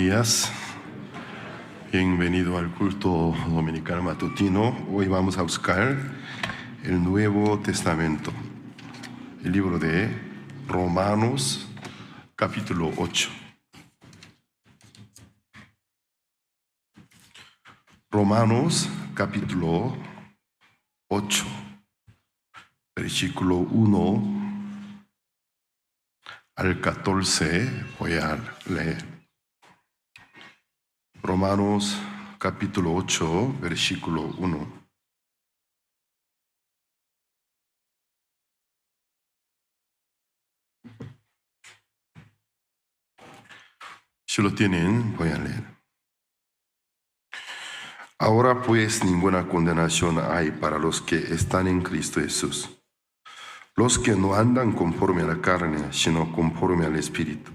días. Bienvenido al culto dominical matutino. Hoy vamos a buscar el Nuevo Testamento, el libro de Romanos, capítulo 8. Romanos, capítulo 8, versículo 1 al 14, voy a leer. Romanos capítulo 8, versículo 1. Si lo tienen, voy a leer. Ahora pues ninguna condenación hay para los que están en Cristo Jesús, los que no andan conforme a la carne, sino conforme al Espíritu.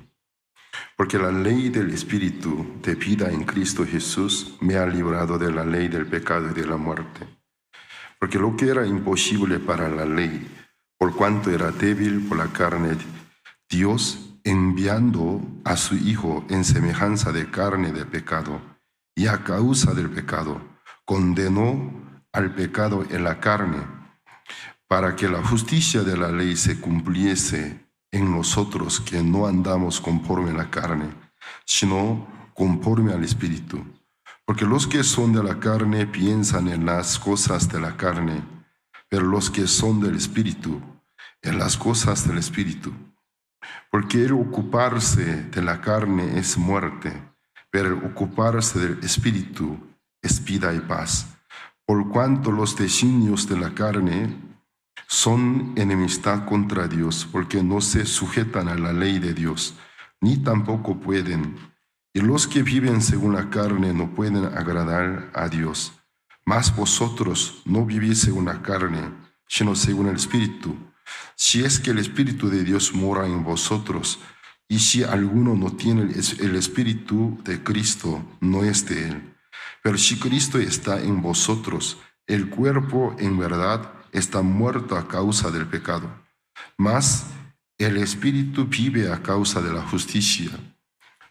Porque la ley del Espíritu de vida en Cristo Jesús me ha librado de la ley del pecado y de la muerte. Porque lo que era imposible para la ley, por cuanto era débil por la carne, Dios, enviando a su Hijo en semejanza de carne de pecado, y a causa del pecado, condenó al pecado en la carne, para que la justicia de la ley se cumpliese en nosotros que no andamos conforme a la carne, sino conforme al Espíritu. Porque los que son de la carne piensan en las cosas de la carne, pero los que son del Espíritu, en las cosas del Espíritu. Porque el ocuparse de la carne es muerte, pero el ocuparse del Espíritu es vida y paz. Por cuanto los designios de la carne son enemistad contra Dios, porque no se sujetan a la ley de Dios, ni tampoco pueden. Y los que viven según la carne no pueden agradar a Dios. Mas vosotros no vivís según la carne, sino según el Espíritu. Si es que el Espíritu de Dios mora en vosotros, y si alguno no tiene el Espíritu de Cristo, no es de él. Pero si Cristo está en vosotros, el cuerpo en verdad está muerto a causa del pecado, mas el Espíritu vive a causa de la justicia.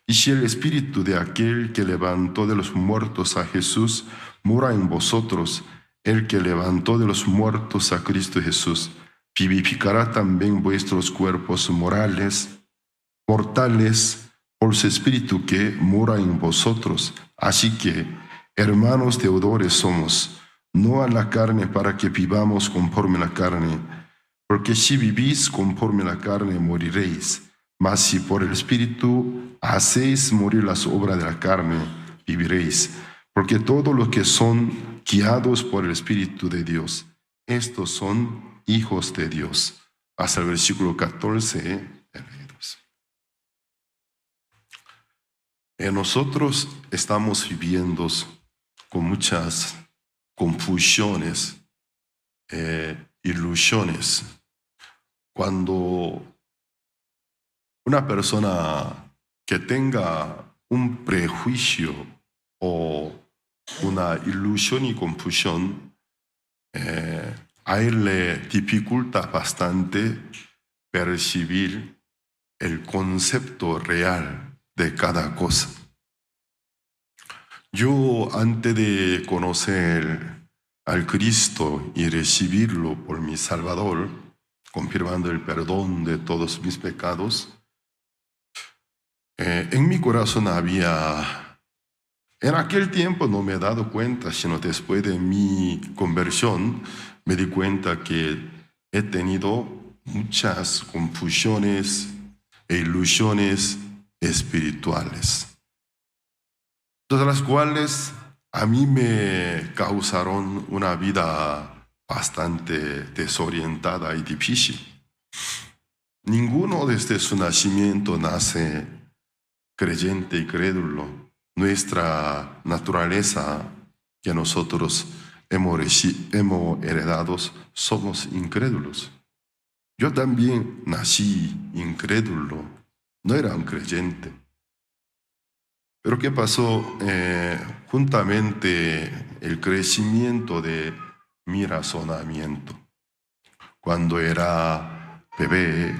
Y si el Espíritu de aquel que levantó de los muertos a Jesús mora en vosotros, el que levantó de los muertos a Cristo Jesús, vivificará también vuestros cuerpos mortales por su Espíritu que mora en vosotros. Así que, hermanos deudores somos, no a la carne para que vivamos conforme a la carne, porque si vivís conforme a la carne moriréis, mas si por el Espíritu hacéis morir las obras de la carne, viviréis. Porque todos los que son guiados por el Espíritu de Dios, estos son hijos de Dios. Hasta el versículo 14. Nosotros estamos viviendo con muchas confusiones, ilusiones. Cuando una persona que tenga un prejuicio o una ilusión y confusión, a él le dificulta bastante percibir el concepto real de cada cosa. Yo, antes de conocer al Cristo y recibirlo por mi Salvador, confirmando el perdón de todos mis pecados, en mi corazón había, en aquel tiempo no me he dado cuenta, sino después de mi conversión, me di cuenta que he tenido muchas confusiones e ilusiones espirituales, todas las cuales a mí me causaron una vida bastante desorientada y difícil. Ninguno desde su nacimiento nace creyente y crédulo. Nuestra naturaleza que nosotros hemos heredado somos incrédulos. Yo también nací incrédulo, no era un creyente. Pero ¿qué pasó? Juntamente el crecimiento de mi razonamiento. Cuando era bebé,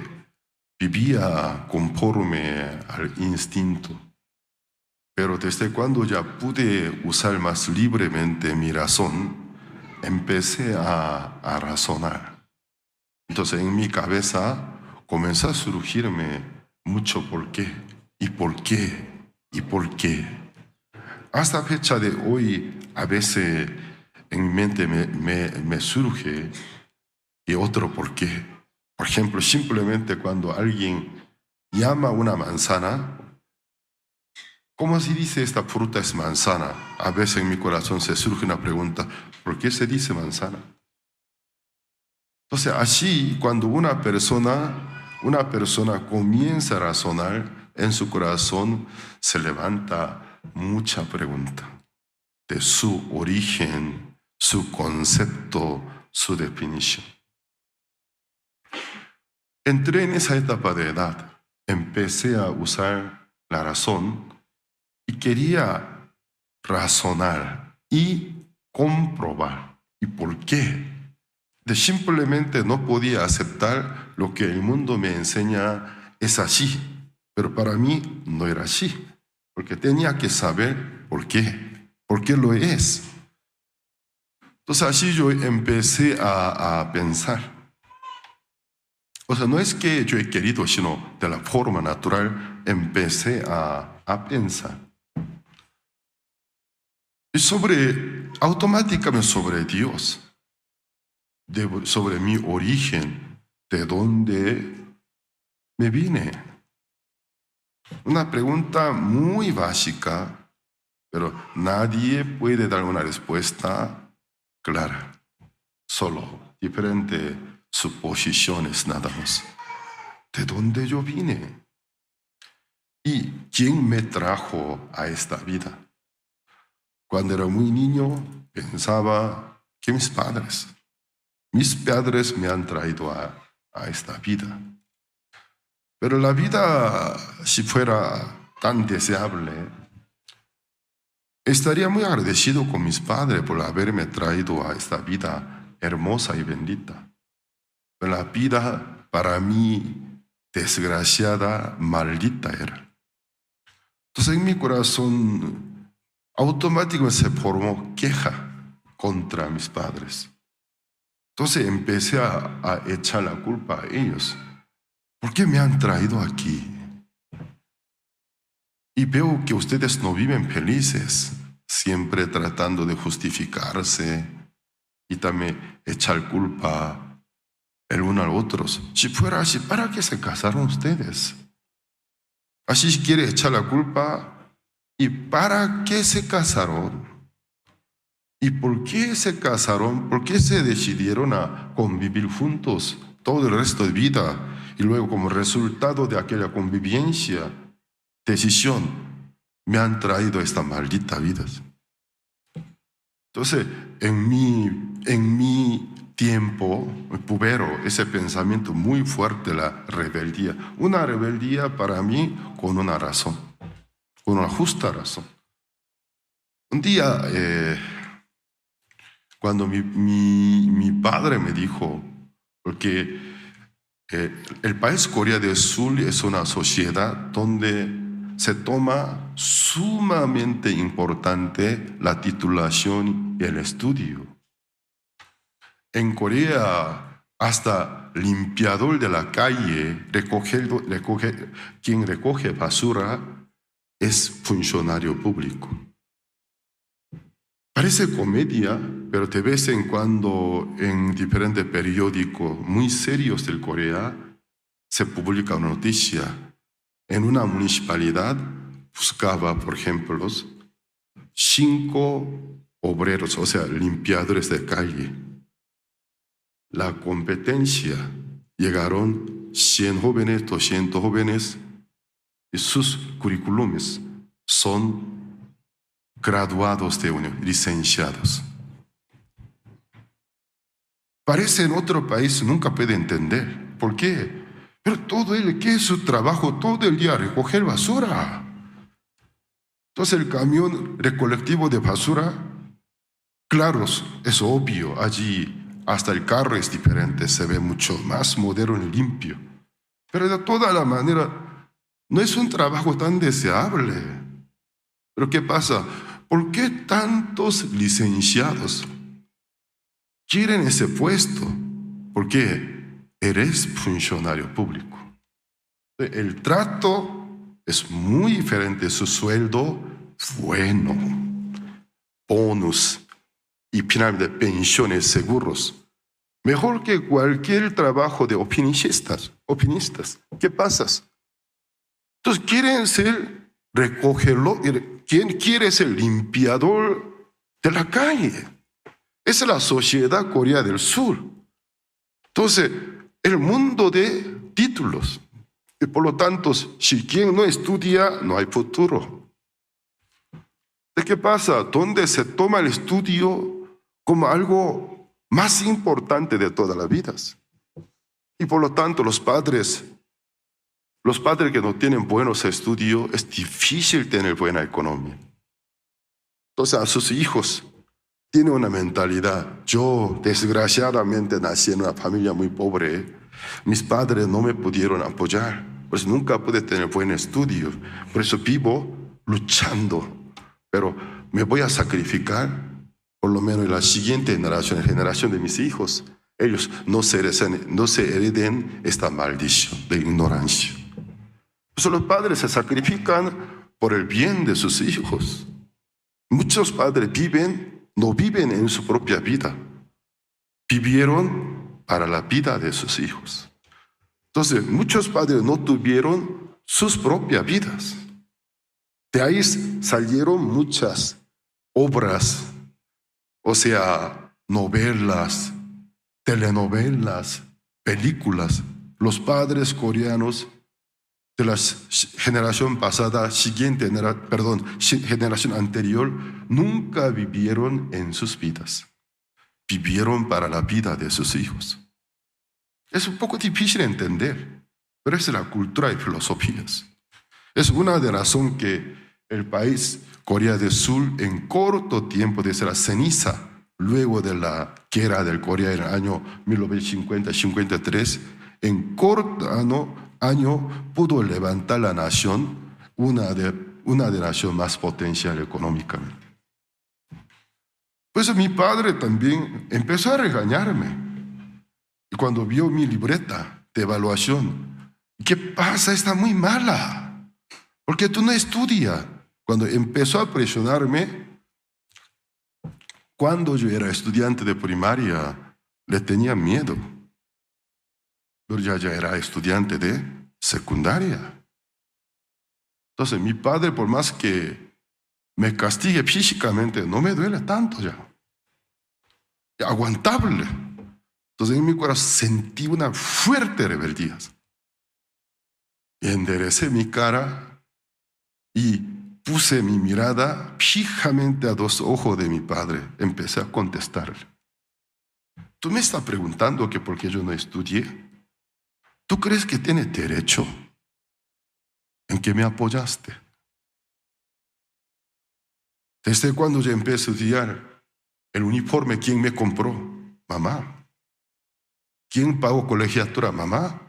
vivía conforme al instinto. Pero desde cuando ya pude usar más libremente mi razón, empecé a razonar. Entonces en mi cabeza comenzó a surgirme mucho por qué, y por qué, y por qué. Hasta fecha de hoy, a veces en mi mente me surge y otro por qué. Por ejemplo, simplemente cuando alguien llama una manzana, ¿cómo se dice esta fruta es manzana? A veces en mi corazón se surge una pregunta, ¿por qué se dice manzana? Entonces, así, cuando una persona comienza a razonar, en su corazón se levanta mucha pregunta de su origen, su concepto, su definición. Entré en esa etapa de edad, empecé a usar la razón y quería razonar y comprobar. ¿Y por qué? Simplemente no podía aceptar lo que el mundo me enseña es así, pero para mí no era así, porque tenía que saber por qué lo es. Entonces así yo empecé a pensar. O sea, no es que yo he querido, sino de la forma natural empecé a pensar. Y automáticamente sobre Dios, sobre mi origen, de dónde me vine. Una pregunta muy básica, pero nadie puede dar una respuesta clara. Solo diferentes suposiciones nada más. ¿De dónde yo vine? ¿Y quién me trajo a esta vida? Cuando era muy niño, pensaba que mis padres me han traído a esta vida. Pero la vida, si fuera tan deseable, estaría muy agradecido con mis padres por haberme traído a esta vida hermosa y bendita. Pero la vida, para mí, desgraciada, maldita era. Entonces en mi corazón automáticamente se formó queja contra mis padres. Entonces empecé a echar la culpa a ellos. ¿Por qué me han traído aquí? Y veo que ustedes no viven felices, siempre tratando de justificarse y también echar culpa el uno al otro. Si fuera así, ¿para qué se casaron ustedes? Así quiere echar la culpa. ¿Y para qué se casaron? ¿Y por qué se casaron? ¿Por qué se decidieron a convivir juntos todo el resto de vida? Y luego, como resultado de aquella convivencia, decisión, me han traído esta maldita vida. Entonces, en mi tiempo pubero, ese pensamiento muy fuerte, la rebeldía. Una rebeldía para mí con una razón, con una justa razón. Un día, cuando mi padre me dijo, porque el país Corea del Sur es una sociedad donde se toma sumamente importante la titulación y el estudio. En Corea, hasta limpiador de la calle, quien recoge basura, es funcionario público. Parece comedia, pero de vez en cuando en diferentes periódicos muy serios del Corea se publica una noticia. En una municipalidad buscaba, por ejemplo, 5 obreros, o sea, limpiadores de calle. La competencia, llegaron 100 jóvenes, 200 jóvenes, y sus currículums son graduados de licenciados. Parece en otro país, nunca puede entender. ¿Por qué? Pero todo él, ¿qué es su trabajo? Todo el día recoger basura. Entonces el camión recolectivo de basura, claro, es obvio, allí hasta el carro es diferente, se ve mucho más moderno y limpio. Pero de toda la manera, no es un trabajo tan deseable. Pero ¿qué pasa? ¿Por qué tantos licenciados quieren ese puesto? Porque eres funcionario público. El trato es muy diferente, su sueldo bueno, bonus y finalmente pensiones seguros. Mejor que cualquier trabajo de opininistas. ¿Qué pasa? Entonces quieren ser recogerlo. ¿Quién quiere ser limpiador de la calle? Esa es la sociedad Corea del Sur. Entonces, el mundo de títulos. Y por lo tanto, si quien no estudia, no hay futuro. ¿De qué pasa? ¿Dónde se toma el estudio como algo más importante de todas las vidas? Y por lo tanto, los padres que no tienen buenos estudios, es difícil tener buena economía. Entonces, a sus hijos tienen una mentalidad. Yo, desgraciadamente, nací en una familia muy pobre. Mis padres no me pudieron apoyar, pues nunca pude tener buen estudio. Por eso vivo luchando, pero me voy a sacrificar, por lo menos en la siguiente generación de mis hijos. Ellos no se hereden esta maldición de ignorancia. Por eso los padres se sacrifican por el bien de sus hijos. Muchos padres no viven en su propia vida, vivieron para la vida de sus hijos. Entonces, muchos padres no tuvieron sus propias vidas. De ahí salieron muchas obras, o sea, novelas, telenovelas, películas. Los padres coreanos de la generación pasada, generación anterior, nunca vivieron en sus vidas. Vivieron para la vida de sus hijos. Es un poco difícil de entender, pero es la cultura y filosofías. Es una de las razones que el país Corea del Sur, en corto tiempo desde la ceniza, luego de la guerra del Corea en el año 1950-53, en corto año pudo levantar la nación, una de las naciones más potencial económicamente. Pues mi padre también empezó a regañarme. Y cuando vio mi libreta de evaluación, ¿qué pasa? Está muy mala. Porque tú no estudias. Cuando empezó a presionarme, cuando yo era estudiante de primaria, le tenía miedo. Pero ya era estudiante de secundaria. Entonces mi padre, por más que me castigue físicamente, no me duele tanto ya. Aguantable. Entonces en mi corazón sentí una fuerte rebeldía. Y enderecé mi cara y puse mi mirada fijamente a los ojos de mi padre. Empecé a contestarle. Tú me estás preguntando que por qué yo no estudié. ¿Tú crees que tiene derecho en que me apoyaste? Desde cuando yo empecé a estudiar, el uniforme, ¿quién me compró? Mamá. ¿Quién pagó colegiatura? Mamá.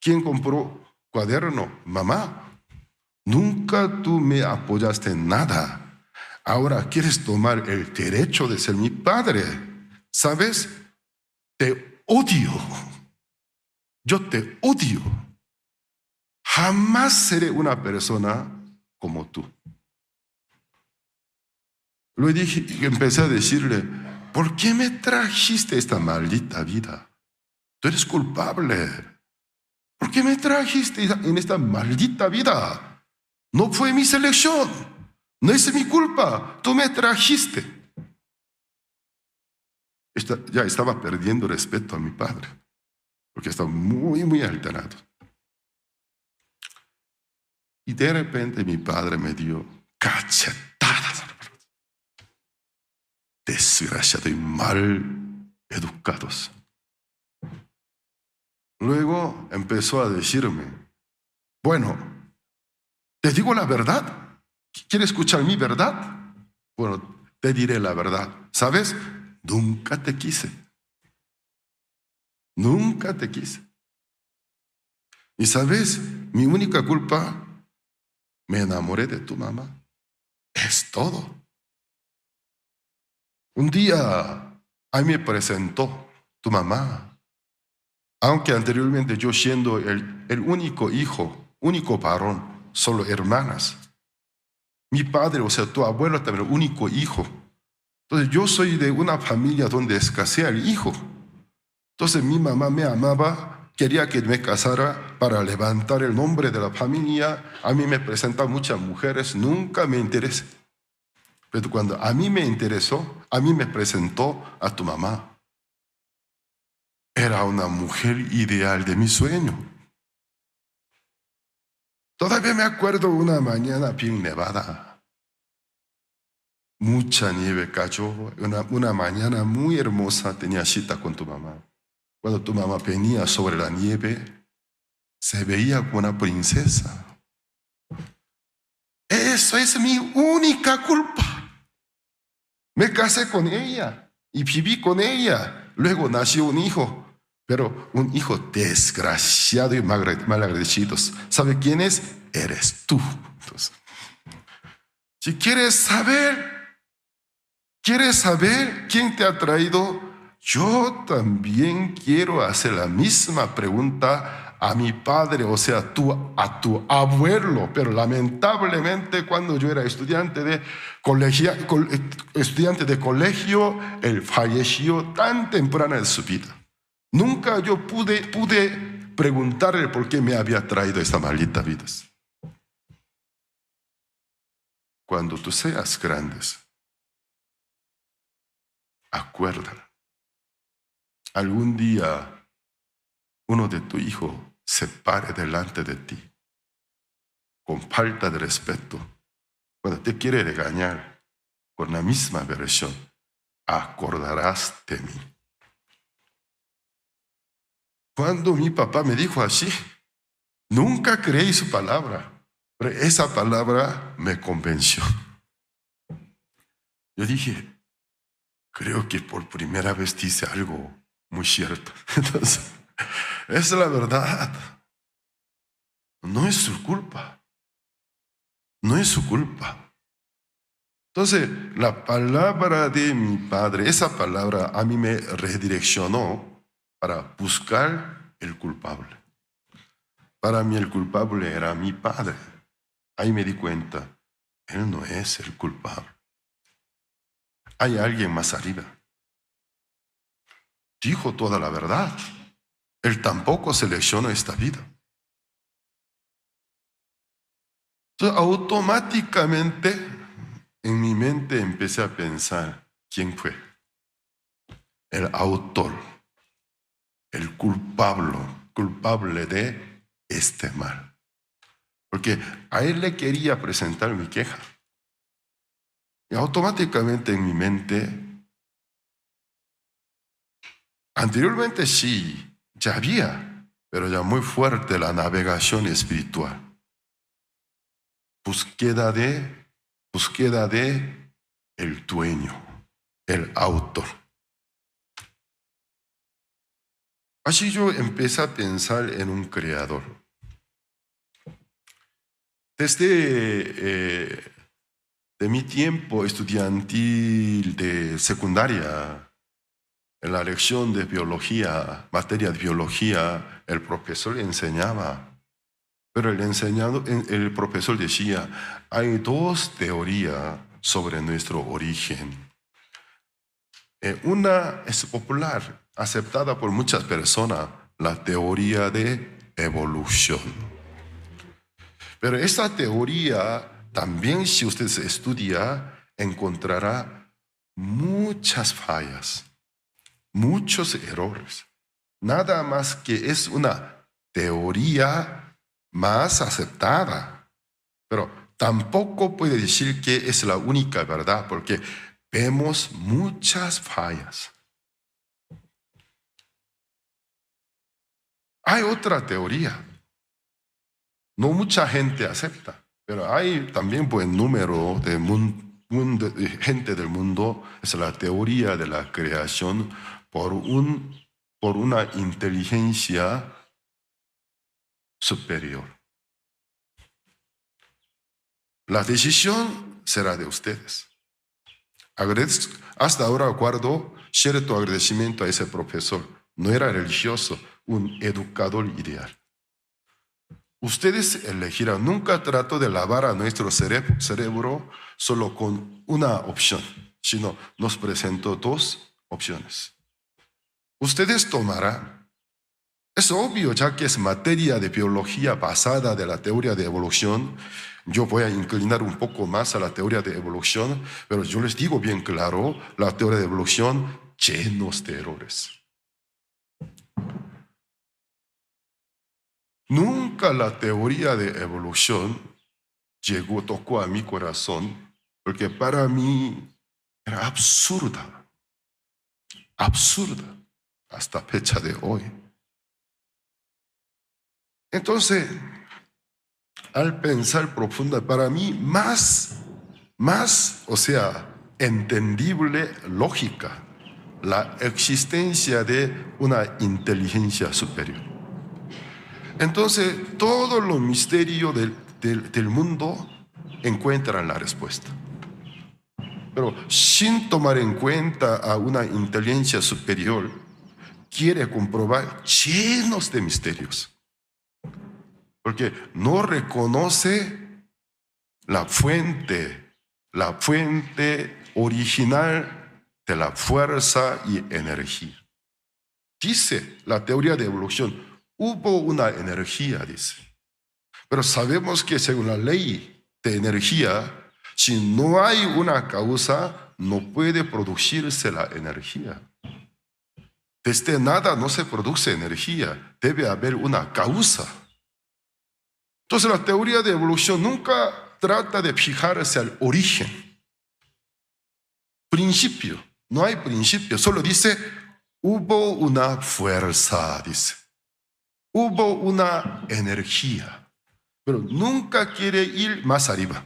¿Quién compró cuaderno? Mamá. Nunca tú me apoyaste en nada. Ahora quieres tomar el derecho de ser mi padre. ¿Sabes? Te odio. Yo te odio. Jamás seré una persona como tú. Luego empecé a decirle, ¿por qué me trajiste esta maldita vida? Tú eres culpable. ¿Por qué me trajiste en esta maldita vida? No fue mi selección. No es mi culpa. Tú me trajiste. Ya estaba perdiendo respeto a mi padre, porque estaba muy, muy alterado. Y de repente mi padre me dio cachetadas. Desgraciados y mal educados. Luego empezó a decirme, bueno, ¿te digo la verdad? ¿Quieres escuchar mi verdad? Bueno, te diré la verdad. ¿Sabes? Nunca te quise. Nunca te quise. Y ¿sabes? Mi única culpa, me enamoré de tu mamá. es todo. Un día a mí me presentó tu mamá, aunque anteriormente yo siendo el único hijo, único varón, solo hermanas. Mi padre, o sea, tu abuelo también, el único hijo. Entonces yo soy de una familia donde escasea el hijo. Entonces mi mamá me amaba, quería que me casara para levantar el nombre de la familia. A mí me presentan muchas mujeres, nunca me interesé. Pero cuando a mí me interesó, a mí me presentó a tu mamá. Era una mujer ideal de mi sueño. Todavía me acuerdo una mañana bien nevada. Mucha nieve cayó, una mañana muy hermosa, tenía cita con tu mamá. Cuando tu mamá venía sobre la nieve, se veía como una princesa. Eso es mi única culpa. Me casé con ella y viví con ella. Luego nació un hijo, pero un hijo desgraciado y malagradecido. ¿Sabe quién es? Eres tú. Entonces, si quieres saber quién te ha traído, yo también quiero hacer la misma pregunta a mi padre, o sea, a tu abuelo. Pero lamentablemente cuando yo era estudiante de colegio, él falleció tan temprano en su vida. Nunca yo pude preguntarle por qué me había traído esta maldita vida. Cuando tú seas grandes, acuérdate, algún día uno de tu hijo se pare delante de ti con falta de respeto, cuando te quiere regañar con la misma versión, acordarás de mí. Cuando mi papá me dijo así, nunca creí su palabra, pero esa palabra me convenció. Yo dije, creo que por primera vez dice algo muy cierto. Entonces, es la verdad. No es su culpa. No es su culpa. Entonces, la palabra de mi padre, esa palabra a mí me redireccionó para buscar el culpable. Para mí el culpable era mi padre. Ahí me di cuenta, él no es el culpable. Hay alguien más arriba. Dijo toda la verdad. Él tampoco seleccionó esta vida. Entonces, automáticamente en mi mente empecé a pensar, ¿quién fue? El autor, el culpable de este mal. Porque a él le quería presentar mi queja. Y automáticamente en mi mente, anteriormente sí, ya había, pero ya muy fuerte la navegación espiritual. Búsqueda de el dueño, el autor. Así yo empecé a pensar en un creador. Desde de mi tiempo estudiantil de secundaria, en la lección de biología, materia de biología, el profesor enseñaba. Pero el profesor decía, hay dos teorías sobre nuestro origen. Una es popular, aceptada por muchas personas, la teoría de evolución. Pero esta teoría también, si usted se estudia, encontrará muchas fallas, muchos errores. Nada más que es una teoría más aceptada, pero tampoco puede decir que es la única verdad, porque vemos muchas fallas. Hay otra teoría, no mucha gente acepta, pero hay también buen número de gente del mundo, es la teoría de la creación por una inteligencia superior. La decisión será de ustedes. Hasta ahora guardo cierto agradecimiento a ese profesor. No era religioso, un educador ideal. Ustedes elegirán. Nunca trato de lavar a nuestro cerebro solo con una opción, sino nos presento dos opciones. Ustedes tomarán. Es obvio, ya que es materia de biología basada de la teoría de evolución. Yo voy a inclinar un poco más a la teoría de evolución, pero yo les digo bien claro, la teoría de evolución llenos de errores. Nunca la teoría de evolución tocó a mi corazón, porque para mí era absurda, hasta fecha de hoy. Entonces, al pensar profunda, para mí más, entendible, lógica, la existencia de una inteligencia superior. Entonces, todos los misterios del mundo encuentran la respuesta. Pero sin tomar en cuenta a una inteligencia superior, quiere comprobar llenos de misterios. Porque no reconoce la fuente original de la fuerza y energía. Dice la teoría de evolución, hubo una energía, dice. Pero sabemos que según la ley de energía, si no hay una causa, no puede producirse la energía. Desde nada no se produce energía, debe haber una causa. Entonces la teoría de evolución nunca trata de fijarse al origen. Principio, no hay principio, solo dice, hubo una fuerza, dice. Hubo una energía, pero nunca quiere ir más arriba.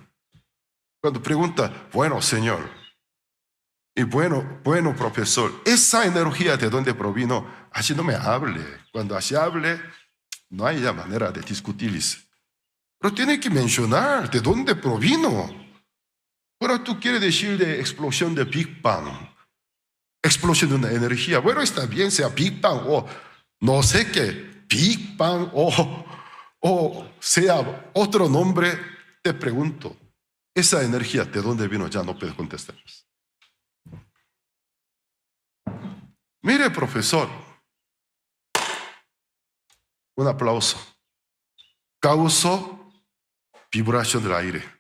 Cuando pregunta, bueno, señor, y bueno, profesor, esa energía de dónde provino, así no me hable. Cuando así hable, no hay ya manera de discutir. Pero tiene que mencionar de dónde provino. Pero tú quieres decir de explosión de Big Bang, explosión de una energía. Bueno, está bien, sea Big Bang o no sé qué, Big Bang o sea otro nombre. Te pregunto, esa energía de dónde vino, ya no puedes contestar. Mire, profesor, un aplauso. Causó vibración del aire.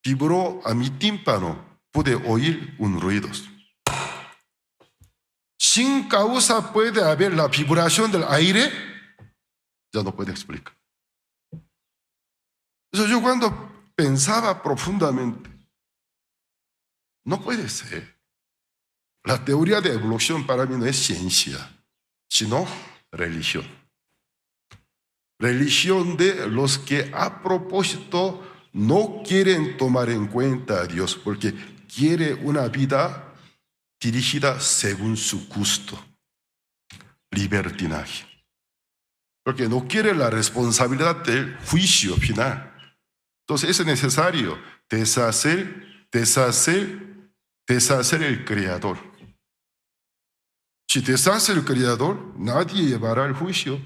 Vibró a mi tímpano, pude oír un ruido. Sin causa puede haber la vibración del aire, ya no puede explicar. Entonces yo cuando pensaba profundamente, no puede ser. La teoría de evolución para mí no es ciencia, sino religión. Religión de los que a propósito no quieren tomar en cuenta a Dios porque quiere una vida dirigida según su gusto. Libertinaje. Porque no quiere la responsabilidad del juicio final. Entonces es necesario deshacer el Creador. Si deshace el Creador, nadie llevará el juicio.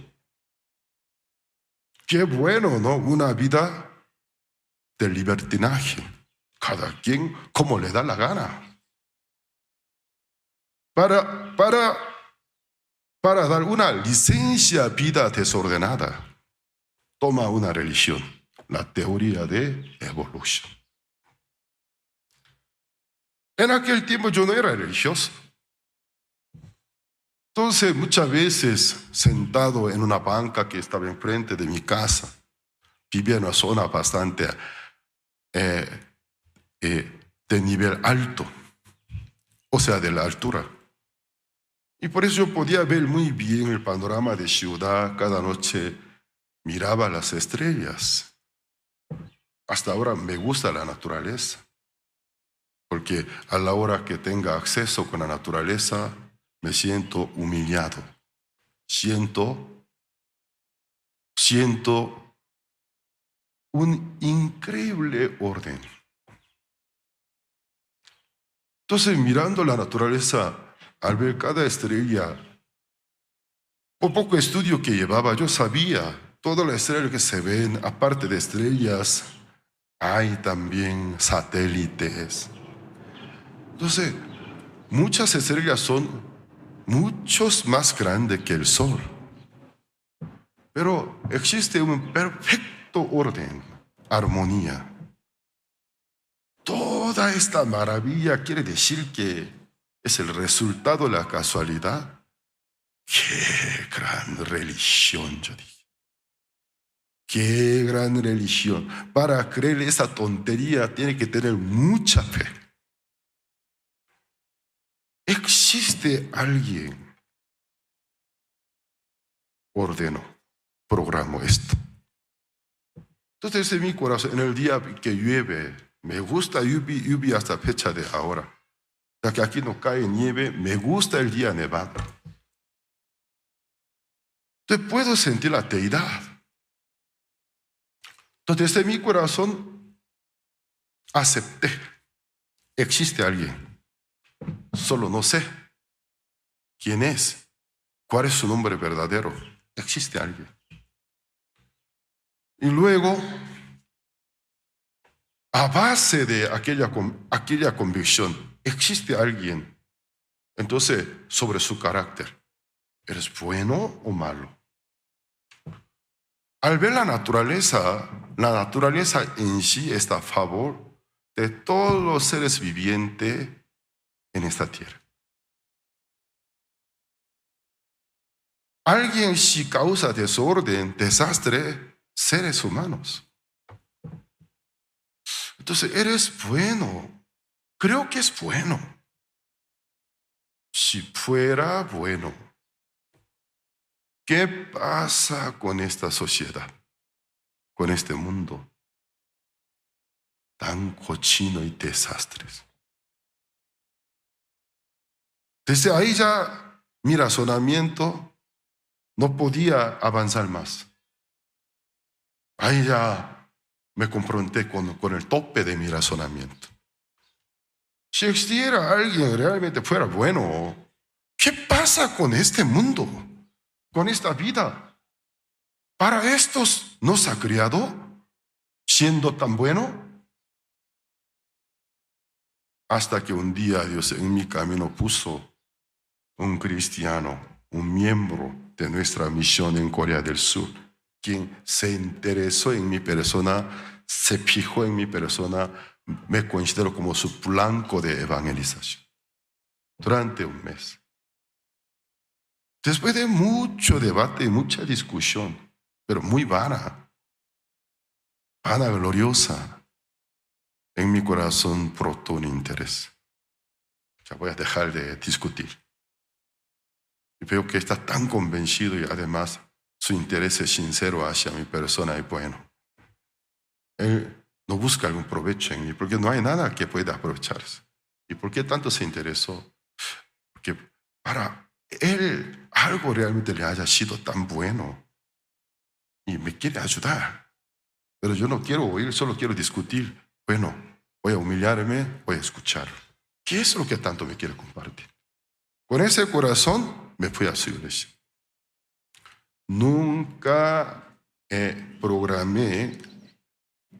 Qué bueno, ¿no? Una vida de libertinaje. Cada quien como le da la gana. Para dar una licencia a vida desordenada, toma una religión, la teoría de evolución. En aquel tiempo yo no era religioso. Entonces, muchas veces, sentado en una banca que estaba enfrente de mi casa, vivía en una zona bastante de nivel alto, o sea, de la altura. Y por eso yo podía ver muy bien el panorama de ciudad. Cada noche miraba las estrellas. Hasta ahora me gusta la naturaleza, porque a la hora que tenga acceso con la naturaleza, me siento humillado. Siento un increíble orden. Entonces, mirando la naturaleza, al ver cada estrella, por poco estudio que llevaba, yo sabía, todas las estrellas que se ven, aparte de estrellas, hay también satélites. Entonces, muchas estrellas son muchos más grandes que el Sol. Pero existe un perfecto orden, armonía. Toda esta maravilla quiere decir que es el resultado de la casualidad. ¡Qué gran religión!, yo dije. ¡Qué gran religión! Para creer esa tontería tiene que tener mucha fe. Existe alguien ordenó, programó esto. Entonces en mi corazón, en el día que llueve, me gusta lluvia hasta fecha de ahora. Ya que aquí no cae nieve, me gusta el día nevado. Entonces puedo sentir la deidad. Entonces desde mi corazón acepté. Existe alguien. Solo no sé quién es, cuál es su nombre verdadero. Existe alguien. Y luego, a base de aquella convicción, existe alguien. Entonces, sobre su carácter, ¿eres bueno o malo? Al ver la naturaleza en sí está a favor de todos los seres vivientes en esta tierra. Alguien si causa desorden, desastre, seres humanos. Entonces, eres bueno. Creo que es bueno. Si fuera bueno, ¿qué pasa con esta sociedad? Con este mundo tan cochino y desastres. Desde ahí ya mi razonamiento no podía avanzar más. Ahí ya me confronté con el tope de mi razonamiento. Si existiera alguien realmente fuera bueno, ¿qué pasa con este mundo? Con esta vida. ¿Para estos nos ha criado siendo tan bueno? Hasta que un día Dios en mi camino puso un cristiano, un miembro de nuestra misión en Corea del Sur, quien se interesó en mi persona, se fijó en mi persona, me considero como su blanco de evangelización durante un mes. Después de mucho debate y mucha discusión, pero muy vana gloriosa, en mi corazón brotó un interés. Ya voy a dejar de discutir. Y veo que está tan convencido y además su interés es sincero hacia mi persona y bueno. Él no busca algún provecho en mí porque no hay nada que pueda aprovecharse. ¿Y por qué tanto se interesó? Porque para él algo realmente le haya sido tan bueno y me quiere ayudar. Pero yo no quiero oír, solo quiero discutir. Bueno, voy a humillarme, voy a escuchar. ¿Qué es lo que tanto me quiere compartir? Con ese corazón me fui a su iglesia. Nunca programé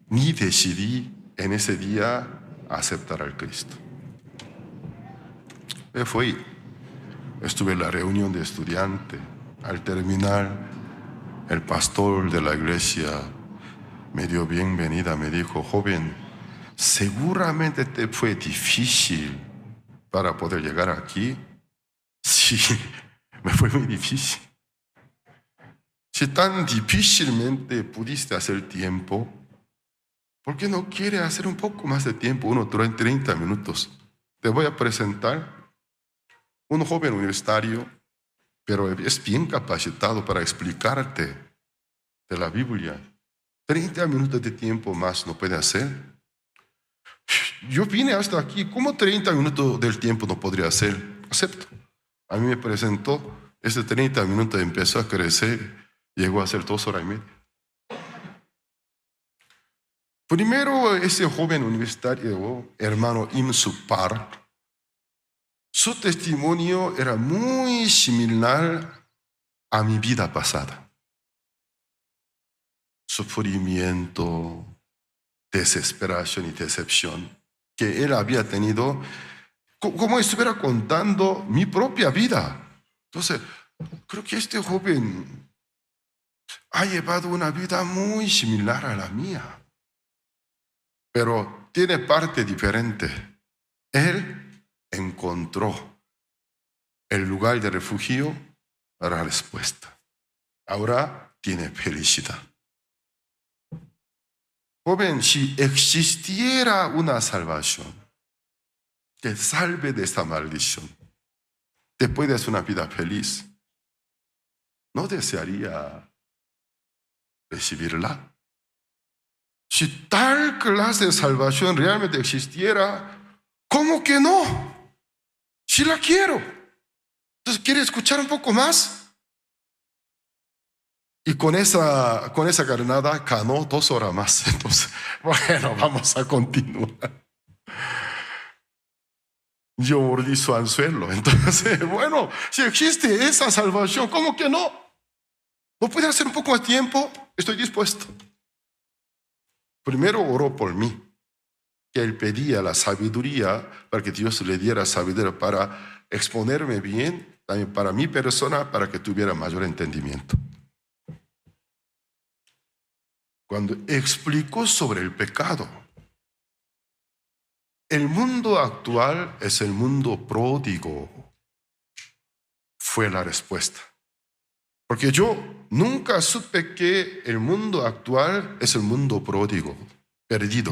ni decidí en ese día aceptar al Cristo. Me fui. Estuve en la reunión de estudiantes. Al terminar, el pastor de la iglesia me dio bienvenida, me dijo: joven, seguramente te fue difícil para poder llegar aquí. Sí, me fue muy difícil. Si tan difícilmente pudiste hacer tiempo, ¿por qué no quieres hacer un poco más de tiempo? Uno dura 30 minutos. Te voy a presentar un joven universitario, pero es bien capacitado para explicarte de la Biblia. 30 minutos de tiempo más no puede hacer. Yo vine hasta aquí. ¿Cómo 30 minutos del tiempo no podría hacer? Acepto. A mí me presentó, ese 30 minutos empezó a crecer, llegó a ser 2 horas y media. Primero, ese joven universitario, hermano Im Suk Park, su testimonio era muy similar a mi vida pasada. Sufrimiento, desesperación y decepción que él había tenido, como estuviera contando mi propia vida. Entonces, creo que este joven ha llevado una vida muy similar a la mía, pero tiene parte diferente. Él encontró el lugar de refugio para la respuesta. Ahora tiene felicidad. Joven, si existiera una salvación que salve de esta maldición, después de una vida feliz, ¿no desearía recibirla? Si tal clase de salvación realmente existiera, ¿cómo que no? Si la quiero. Entonces, ¿quiere escuchar un poco más? Y con esa carnada ganó 2 horas más. Entonces, bueno, vamos a continuar. Yo mordí su anzuelo. Entonces, bueno, si existe esa salvación, ¿cómo que no? ¿No puede hacer un poco más tiempo? Estoy dispuesto. Primero oró por mí, que él pedía la sabiduría para que Dios le diera sabiduría para exponerme bien, también para mi persona, para que tuviera mayor entendimiento. Cuando explicó sobre el pecado, el mundo actual es el mundo pródigo, fue la respuesta. Porque yo nunca supe que el mundo actual es el mundo pródigo, perdido.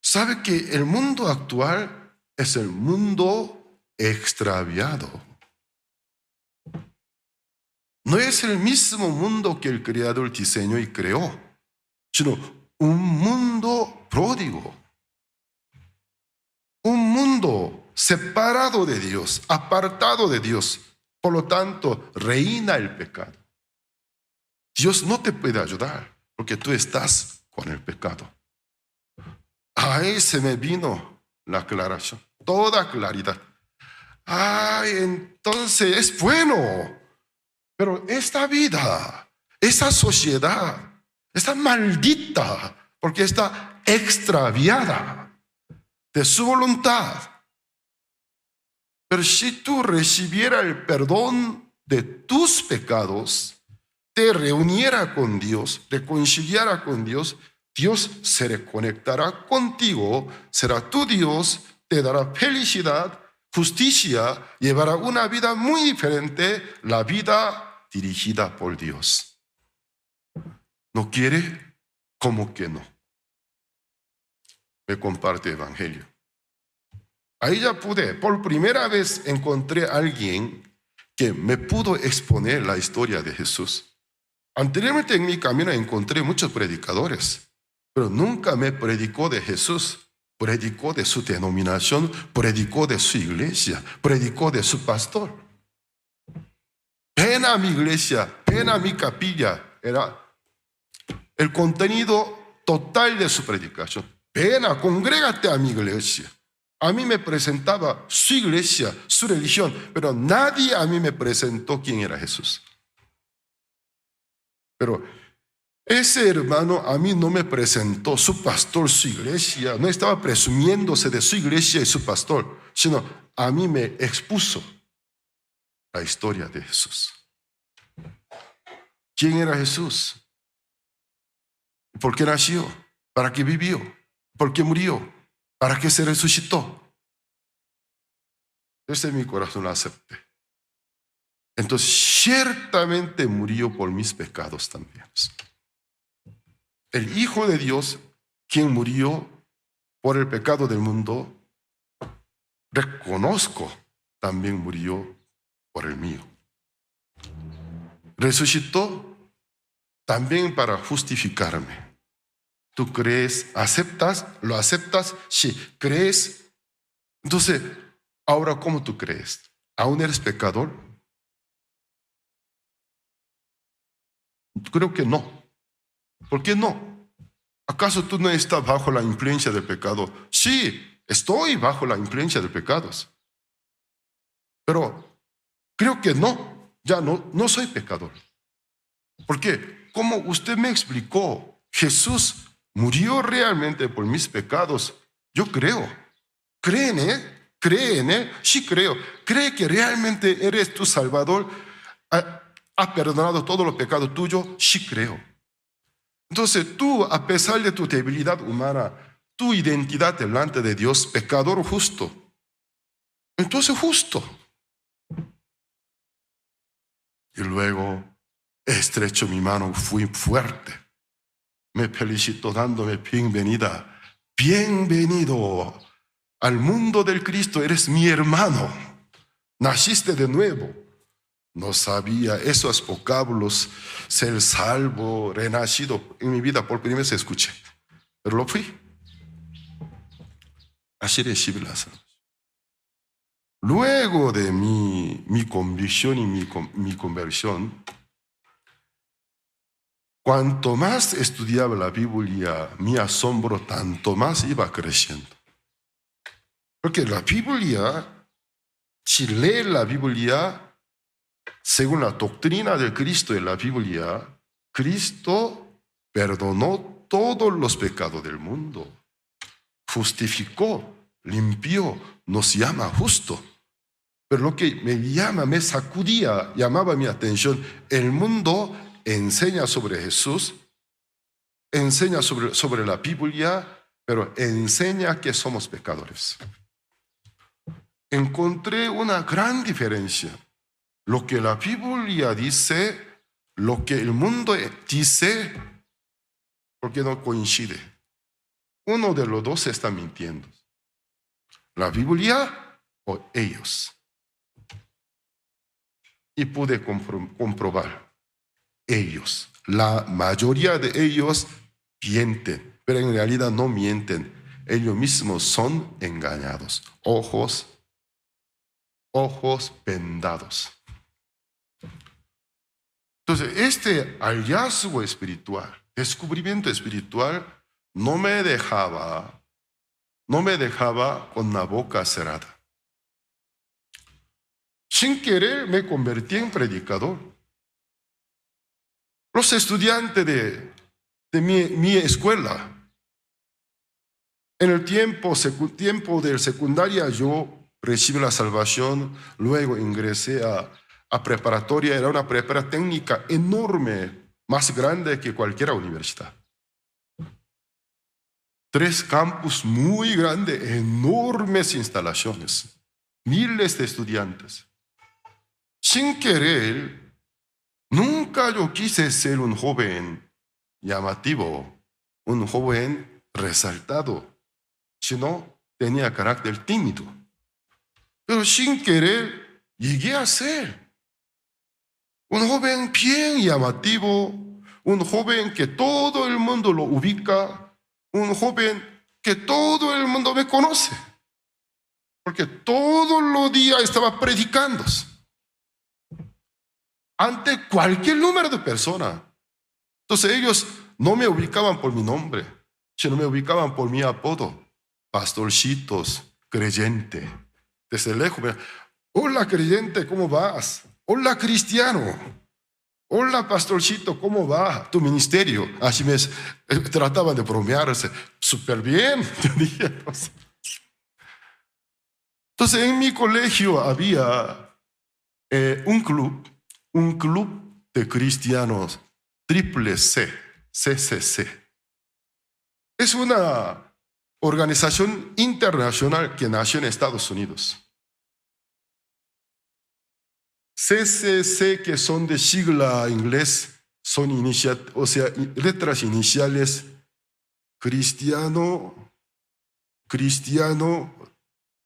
¿Sabe que el mundo actual es el mundo extraviado? No es el mismo mundo que el Creador diseñó y creó, sino un mundo pródigo. Un mundo separado de Dios, apartado de Dios. Por lo tanto, reina el pecado. Dios no te puede ayudar porque tú estás con el pecado. Ahí se me vino la aclaración, toda claridad. Entonces es bueno, pero esta vida, esta sociedad, está maldita porque está extraviada de su voluntad. Pero si tú recibieras el perdón de tus pecados, te reuniera con Dios, reconciliara con Dios, Dios se reconectará contigo, será tu Dios, te dará felicidad, justicia, llevará una vida muy diferente, la vida dirigida por Dios. ¿No quiere? ¿Cómo que no? Me comparte el evangelio. Ahí ya pude, por primera vez encontré a alguien que me pudo exponer la historia de Jesús. Anteriormente en mi camino encontré muchos predicadores, pero nunca me predicó de Jesús. Predicó de su denominación, predicó de su iglesia, predicó de su pastor. Ven a mi iglesia, ven a mi capilla. Era el contenido total de su predicación. Ven congrégate a mi iglesia. A mí me presentaba su iglesia, su religión, pero nadie a mí me presentó quién era Jesús. Pero ese hermano a mí no me presentó su pastor, su iglesia, no estaba presumiéndose de su iglesia y su pastor, sino a mí me expuso la historia de Jesús. ¿Quién era Jesús? ¿Por qué nació? ¿Para qué vivió? ¿Por qué murió? ¿Para qué se resucitó? Desde mi corazón lo acepté. Entonces, ciertamente murió por mis pecados también. El Hijo de Dios, quien murió por el pecado del mundo, reconozco, también murió por el mío. Resucitó también para justificarme. ¿Tú crees? ¿Aceptas? ¿Lo aceptas? Sí. ¿Crees? Entonces, ahora, ¿cómo tú crees? ¿Aún eres pecador? Creo que no. ¿Por qué no? ¿Acaso tú no estás bajo la influencia del pecado? Sí, estoy bajo la influencia de pecados. Pero creo que ya no soy pecador. Porque, como usted me explicó, Jesús murió realmente por mis pecados. Yo creo. ¿Creen, ¿Creen, Sí creo. ¿Cree que realmente eres tu Salvador? ¿Ha perdonado todos los pecados tuyos? Sí creo. Entonces tú, a pesar de tu debilidad humana, tu identidad delante de Dios, pecador justo. Entonces justo. Y luego estrecho mi mano, fui fuerte. Me felicitó dándome bienvenida. Bienvenido al mundo del Cristo, eres mi hermano. Naciste de nuevo. No sabía esos vocablos, ser salvo, renacido. En mi vida por primera vez escuché, pero lo fui. Así recibí la salvación. Luego de mi convicción y mi conversión, cuanto más estudiaba la Biblia, mi asombro tanto más iba creciendo. Porque la Biblia, si lee la Biblia, según la doctrina del Cristo de la Biblia, Cristo perdonó todos los pecados del mundo, justificó, limpió, nos llama justo. Pero lo que me sacudía, llamaba mi atención, el mundo enseña sobre Jesús, enseña sobre la Biblia, pero enseña que somos pecadores. Encontré una gran diferencia. Lo que la Biblia dice, lo que el mundo dice, porque no coincide. Uno de los dos está mintiendo. La Biblia o ellos. Y pude comprobar. Ellos, la mayoría de ellos mienten, pero en realidad no mienten. Ellos mismos son engañados. Ojos vendados. Entonces, este hallazgo espiritual, descubrimiento espiritual, no me dejaba con la boca cerrada. Sin querer me convertí en predicador. Los estudiantes de mi escuela, en el tiempo del secundaria, yo recibí la salvación, luego ingresé a preparatoria. Era una preparatoria técnica enorme, más grande que cualquier universidad. 3 campus muy grandes, enormes instalaciones, miles de estudiantes. Sin querer, nunca yo quise ser un joven llamativo, un joven resaltado, sino tenía carácter tímido. Pero sin querer, llegué a ser un joven bien llamativo, un joven que todo el mundo lo ubica, un joven que todo el mundo me conoce, porque todos los días estaba predicando ante cualquier número de personas. Entonces ellos no me ubicaban por mi nombre, sino me ubicaban por mi apodo, Pastorcitos, creyente. Desde lejos, hola creyente, ¿cómo vas? Hola cristiano. Hola pastorcito, ¿cómo va tu ministerio? Así me trataban de bromearse. Súper bien, yo dije. Entonces en mi colegio había un club de cristianos triple C, CCC. Es una organización internacional que nació en Estados Unidos. CCC, que son de sigla inglés, son letras iniciales, cristiano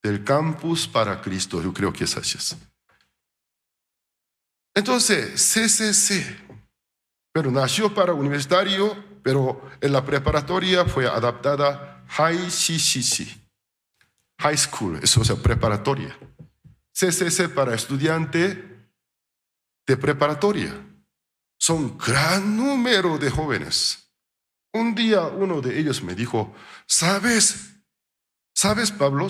del campus para Cristo. Yo creo que es así. Entonces, CCC, pero nació para universitario, pero en la preparatoria fue adaptada High School, eso, o sea, preparatoria. CCC para estudiante de preparatoria. Son gran número de jóvenes. Un día uno de ellos me dijo, ¿sabes, Pablo?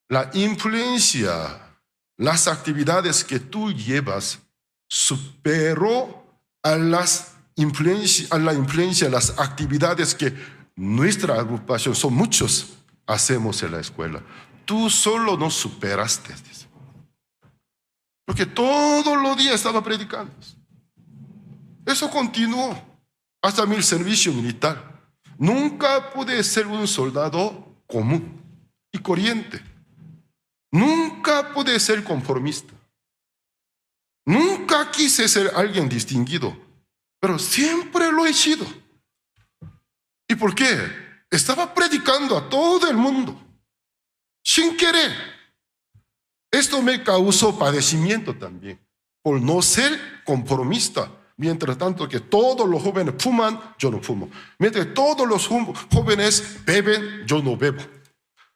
La influencia, las actividades que tú llevas superó a la influencia, las actividades que nuestra agrupación, son muchos, hacemos en la escuela. Tú solo no superaste. Porque todos los días estaba predicando. Eso continuó hasta mi servicio militar. Nunca pude ser un soldado común y corriente. Nunca pude ser conformista. Nunca quise ser alguien distinguido, pero siempre lo he sido. ¿Y por qué? Estaba predicando a todo el mundo, sin querer. Esto me causó padecimiento también, por no ser conformista. Mientras tanto que todos los jóvenes fuman, yo no fumo. Mientras que todos los jóvenes beben, yo no bebo.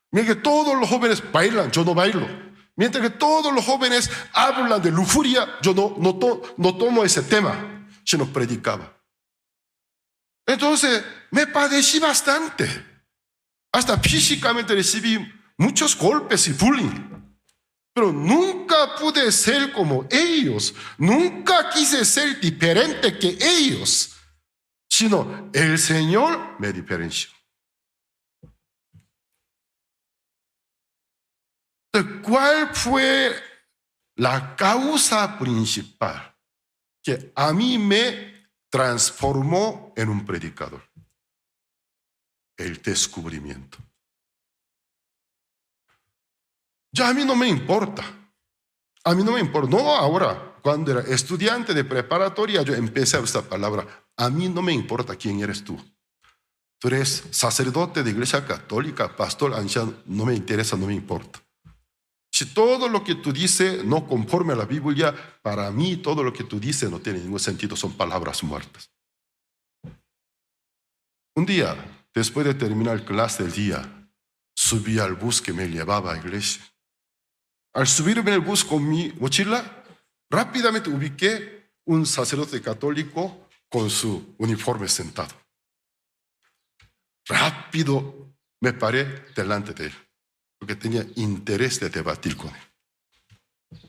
Mientras que todos los jóvenes bailan, yo no bailo. Mientras que todos los jóvenes hablan de lujuria, yo no tomo ese tema, sino predicaba. Entonces me padecí bastante. Hasta físicamente recibí muchos golpes y bullying. Pero nunca pude ser como ellos. Nunca quise ser diferente que ellos. Sino el Señor me diferenció. ¿Cuál fue la causa principal que a mí me transformó en un predicador? El descubrimiento. Ya a mí no me importa. A mí no me importa. No ahora, cuando era estudiante de preparatoria, yo empecé a usar esta palabra. A mí no me importa quién eres tú. Tú eres sacerdote de iglesia católica, pastor, anciano, no me interesa, no me importa. Si todo lo que tú dices no conforme a la Biblia, para mí todo lo que tú dices no tiene ningún sentido, son palabras muertas. Un día, después de terminar clase del día, subí al bus que me llevaba a la iglesia. Al subirme en el bus con mi mochila, rápidamente ubiqué un sacerdote católico con su uniforme sentado. Rápido me paré delante de él, porque tenía interés de debatir con él.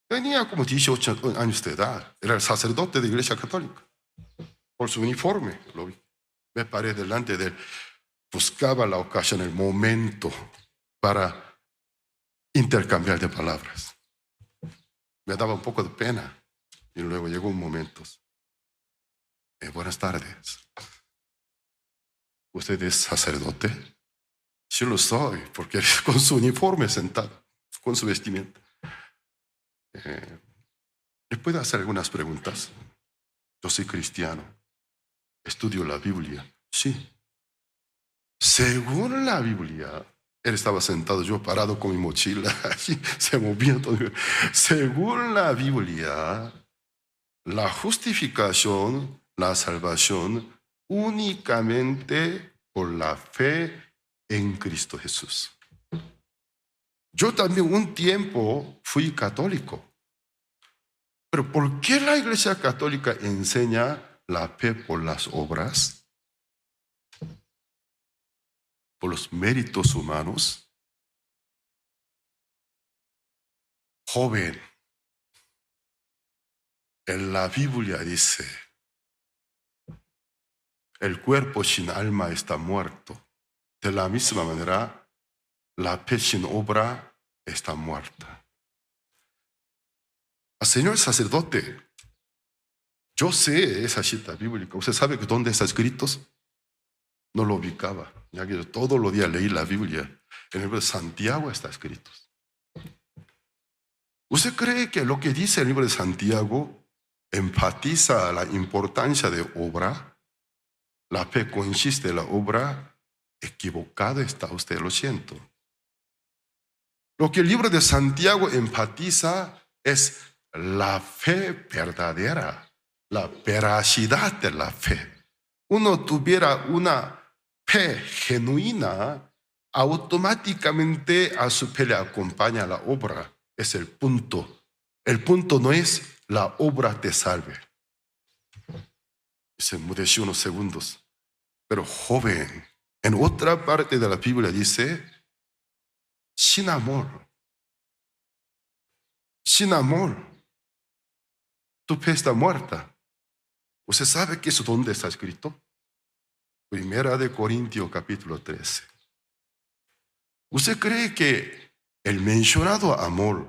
Tenía como 18 años de edad, era el sacerdote de la iglesia católica. Por su uniforme lo vi. Me paré delante de él, buscaba la ocasión, el momento para intercambiar de palabras. Me daba un poco de pena y luego llegó un momento. Buenas tardes. ¿Usted es sacerdote? Sí lo soy, porque con su uniforme sentado, con su vestimenta. ¿Le puedo hacer algunas preguntas? Yo soy cristiano, estudio la Biblia. Sí. Según la Biblia, él estaba sentado, yo parado con mi mochila, se movía todo. Según la Biblia, la justificación, la salvación, únicamente por la fe en Cristo Jesús. Yo también un tiempo fui católico. Pero ¿por qué la Iglesia Católica enseña la fe por las obras? ¿Por los méritos humanos? Joven, en la Biblia dice, el cuerpo sin alma está muerto. De la misma manera, la fe sin obra está muerta. Señor sacerdote, yo sé esa cita bíblica. ¿Usted sabe dónde está escrito? No lo ubicaba, ya que yo todos los días leí la Biblia. En el libro de Santiago está escrito. ¿Usted cree que lo que dice el libro de Santiago enfatiza la importancia de obra? La fe consiste en la obra. Equivocado está usted, lo siento. Lo que el libro de Santiago enfatiza es la fe verdadera, la veracidad de la fe. Uno tuviera una fe genuina, automáticamente a su fe le acompaña la obra. Es el punto. El punto no es la obra te salve. Se enmudeció unos segundos. Pero joven, en otra parte de la Biblia dice, sin amor, sin amor, tu fe está muerta. ¿Usted sabe que eso dónde está escrito? Primera de Corintios capítulo 13. ¿Usted cree que el mencionado amor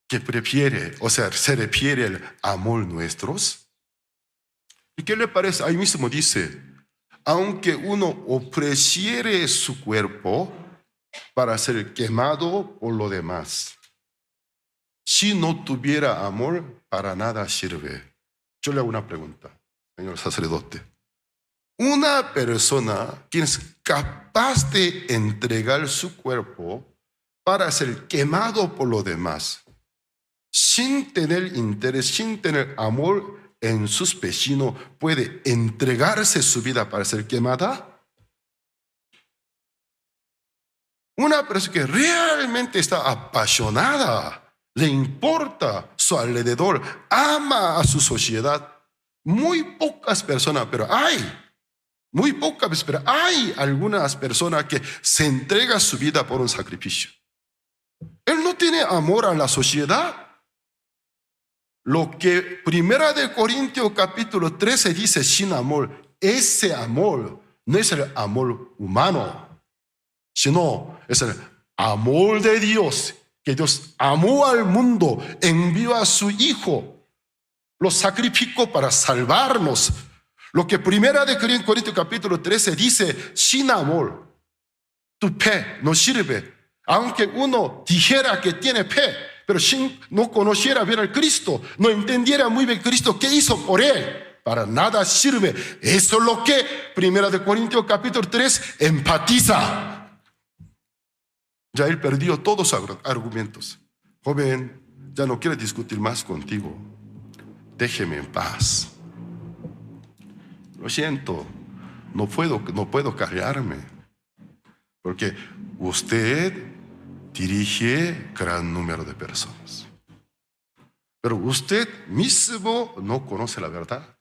que prefiere, o sea, se refiere al amor nuestros? ¿Y qué le parece? Ahí mismo dice, aunque uno ofreciere su cuerpo para ser quemado por lo demás, si no tuviera amor, para nada sirve. Yo le hago una pregunta, señor sacerdote. Una persona que es capaz de entregar su cuerpo para ser quemado por lo demás, sin tener interés, sin tener amor en sus vecinos, ¿puede entregarse su vida para ser quemada? Una persona que realmente está apasionada, le importa su alrededor, ama a su sociedad. Muy pocas personas, pero hay algunas personas que se entregan su vida por un sacrificio. Él no tiene amor a la sociedad. Lo que Primera de Corintios capítulo 13 dice sin amor, ese amor no es el amor humano, sino es el amor de Dios, que Dios amó al mundo, envió a su Hijo, lo sacrificó para salvarnos. Lo que Primera de Corintios capítulo 13 dice, sin amor, tu fe no sirve. Aunque uno dijera que tiene fe, pero si no conociera bien al Cristo, no entendiera muy bien Cristo, ¿qué hizo por él? Para nada sirve. Eso es lo que Primera de Corintios capítulo 3 enfatiza. Ya él perdió todos los argumentos. Joven, ya no quiero discutir más contigo. Déjeme en paz. Lo siento, no puedo callarme. Porque usted dirige gran número de personas. Pero usted mismo no conoce la verdad.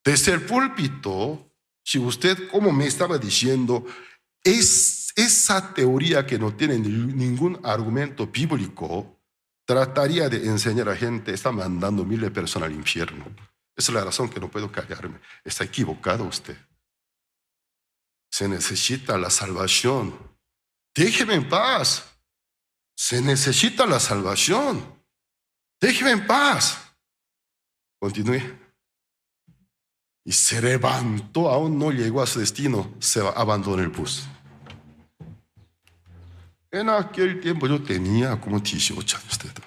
Desde el púlpito, si usted, como me estaba diciendo, es esa teoría que no tiene ningún argumento bíblico, trataría de enseñar a gente, está mandando miles de personas al infierno. Esa es la razón que no puedo callarme. Está equivocado usted. Se necesita la salvación. Déjeme en paz. Se necesita la salvación. Déjeme en paz. Continúe. Y se levantó, aún no llegó a su destino, se abandonó el bus. En aquel tiempo yo tenía como 18 años de edad.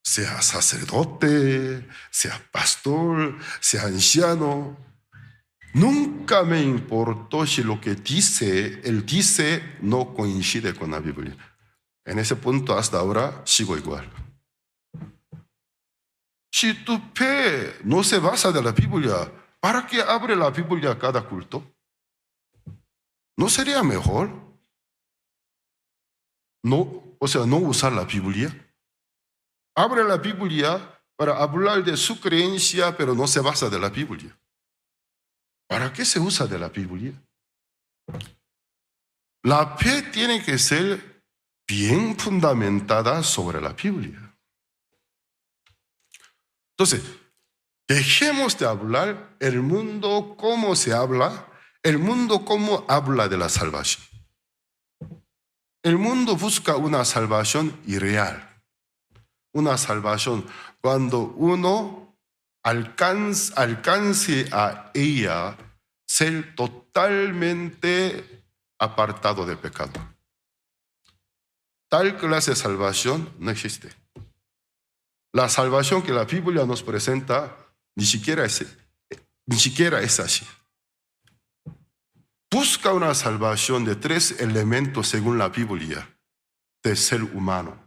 Sea sacerdote, sea pastor, sea anciano, nunca me importó si lo que él dice no coincide con la Biblia. En ese punto hasta ahora sigo igual. Si tu fe no se basa en la Biblia, ¿para qué abre la Biblia cada culto? ¿No sería mejor no usar la Biblia? Abre la Biblia para hablar de su creencia, pero no se basa de la Biblia. ¿Para qué se usa de la Biblia? La fe tiene que ser bien fundamentada sobre la Biblia. Entonces, dejemos de hablar el mundo como se habla, el mundo como habla de la salvación. El mundo busca una salvación irreal, una salvación cuando uno alcance a ella ser totalmente apartado del pecado. Tal clase de salvación no existe. La salvación que la Biblia nos presenta ni siquiera es así. Busca una salvación de 3 elementos según la Biblia del ser humano: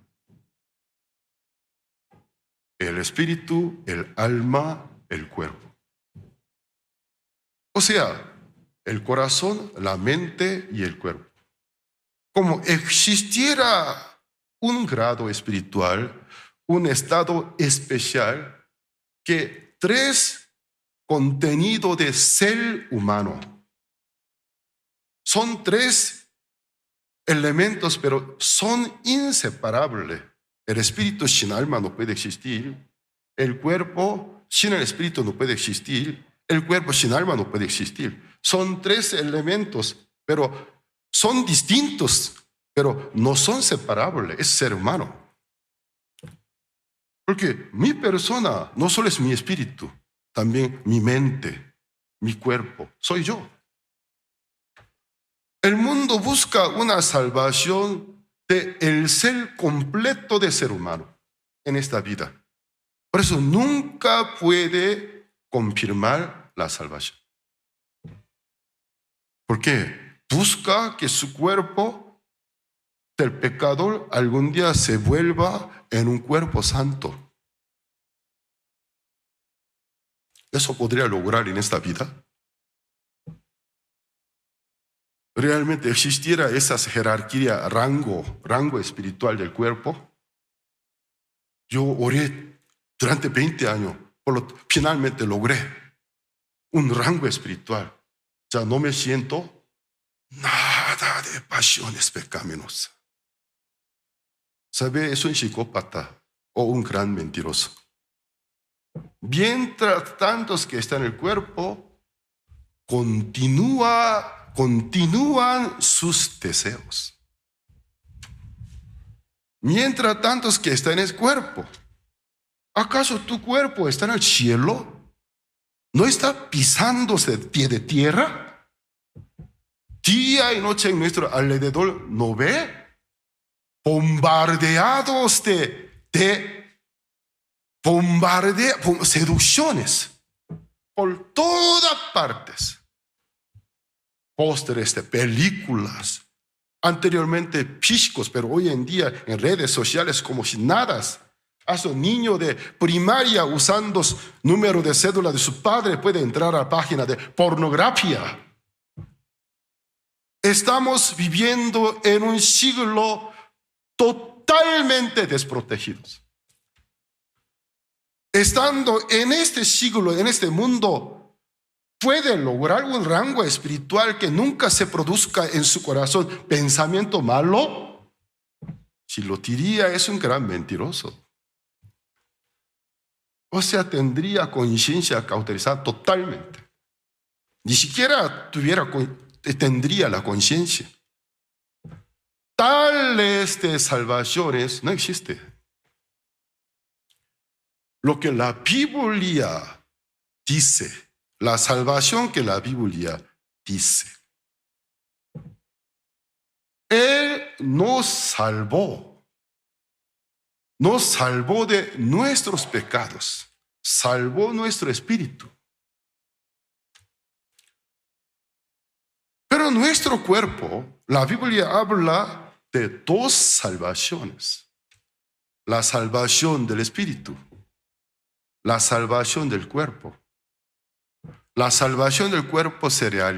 el espíritu, el alma, el cuerpo. O sea, el corazón, la mente y el cuerpo. Como existiera un grado espiritual, un estado especial que tres contenidos de ser humano. Son tres elementos, pero son inseparables. El espíritu sin alma no puede existir. El cuerpo sin el espíritu no puede existir. El cuerpo sin alma no puede existir. Son tres elementos, pero son distintos, pero no son separables. Es ser humano. Porque mi persona no solo es mi espíritu, también mi mente, mi cuerpo, soy yo. El mundo busca una salvación del ser completo de ser humano en esta vida. Por eso nunca puede confirmar la salvación. ¿Por qué? Busca que su cuerpo del pecador algún día se vuelva en un cuerpo santo. ¿Eso podría lograr en esta vida? ¿Realmente existiera esa jerarquía, rango espiritual del cuerpo? Yo oré durante 20 años, finalmente logré un rango espiritual. Ya no me siento nada de pasiones pecaminosas. ¿Sabe? Es un psicópata o un gran mentiroso. Mientras tantos que está en el cuerpo, continúan sus deseos. Mientras tantos que está en el cuerpo, ¿acaso tu cuerpo está en el cielo? ¿No está pisándose de pie de tierra? Día y noche en nuestro alrededor, ¿no ve? Bombardeados de seducciones por todas partes. Pósteres de películas, anteriormente físicos, pero hoy en día en redes sociales como si nada. Hasta un niño de primaria usando número de cédula de su padre puede entrar a la página de pornografía. Estamos viviendo en un siglo totalmente desprotegidos. Estando en este siglo, en este mundo, puede lograr un rango espiritual que nunca se produzca en su corazón pensamiento malo. Si lo diría, es un gran mentiroso. O sea, tendría conciencia cauterizada totalmente. Ni siquiera tendría la conciencia. Tales de salvaciones no existe. Lo que la Biblia dice, la salvación que la Biblia dice. Él nos salvó de nuestros pecados, salvó nuestro espíritu. Pero nuestro cuerpo, la Biblia habla de dos salvaciones. La salvación del espíritu, la salvación del cuerpo. La salvación del cuerpo se va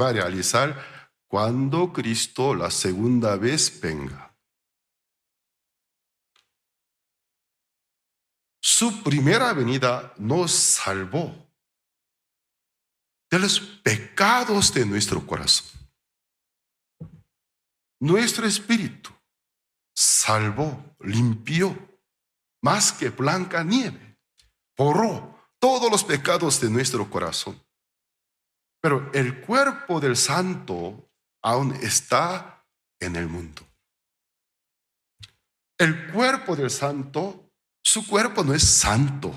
a realizar cuando Cristo la segunda vez venga. Su primera venida nos salvó de los pecados de nuestro corazón. Nuestro espíritu salvó, limpió, más que blanca nieve, borró todos los pecados de nuestro corazón. Pero el cuerpo del santo aún está en el mundo. El cuerpo del santo, su cuerpo no es santo.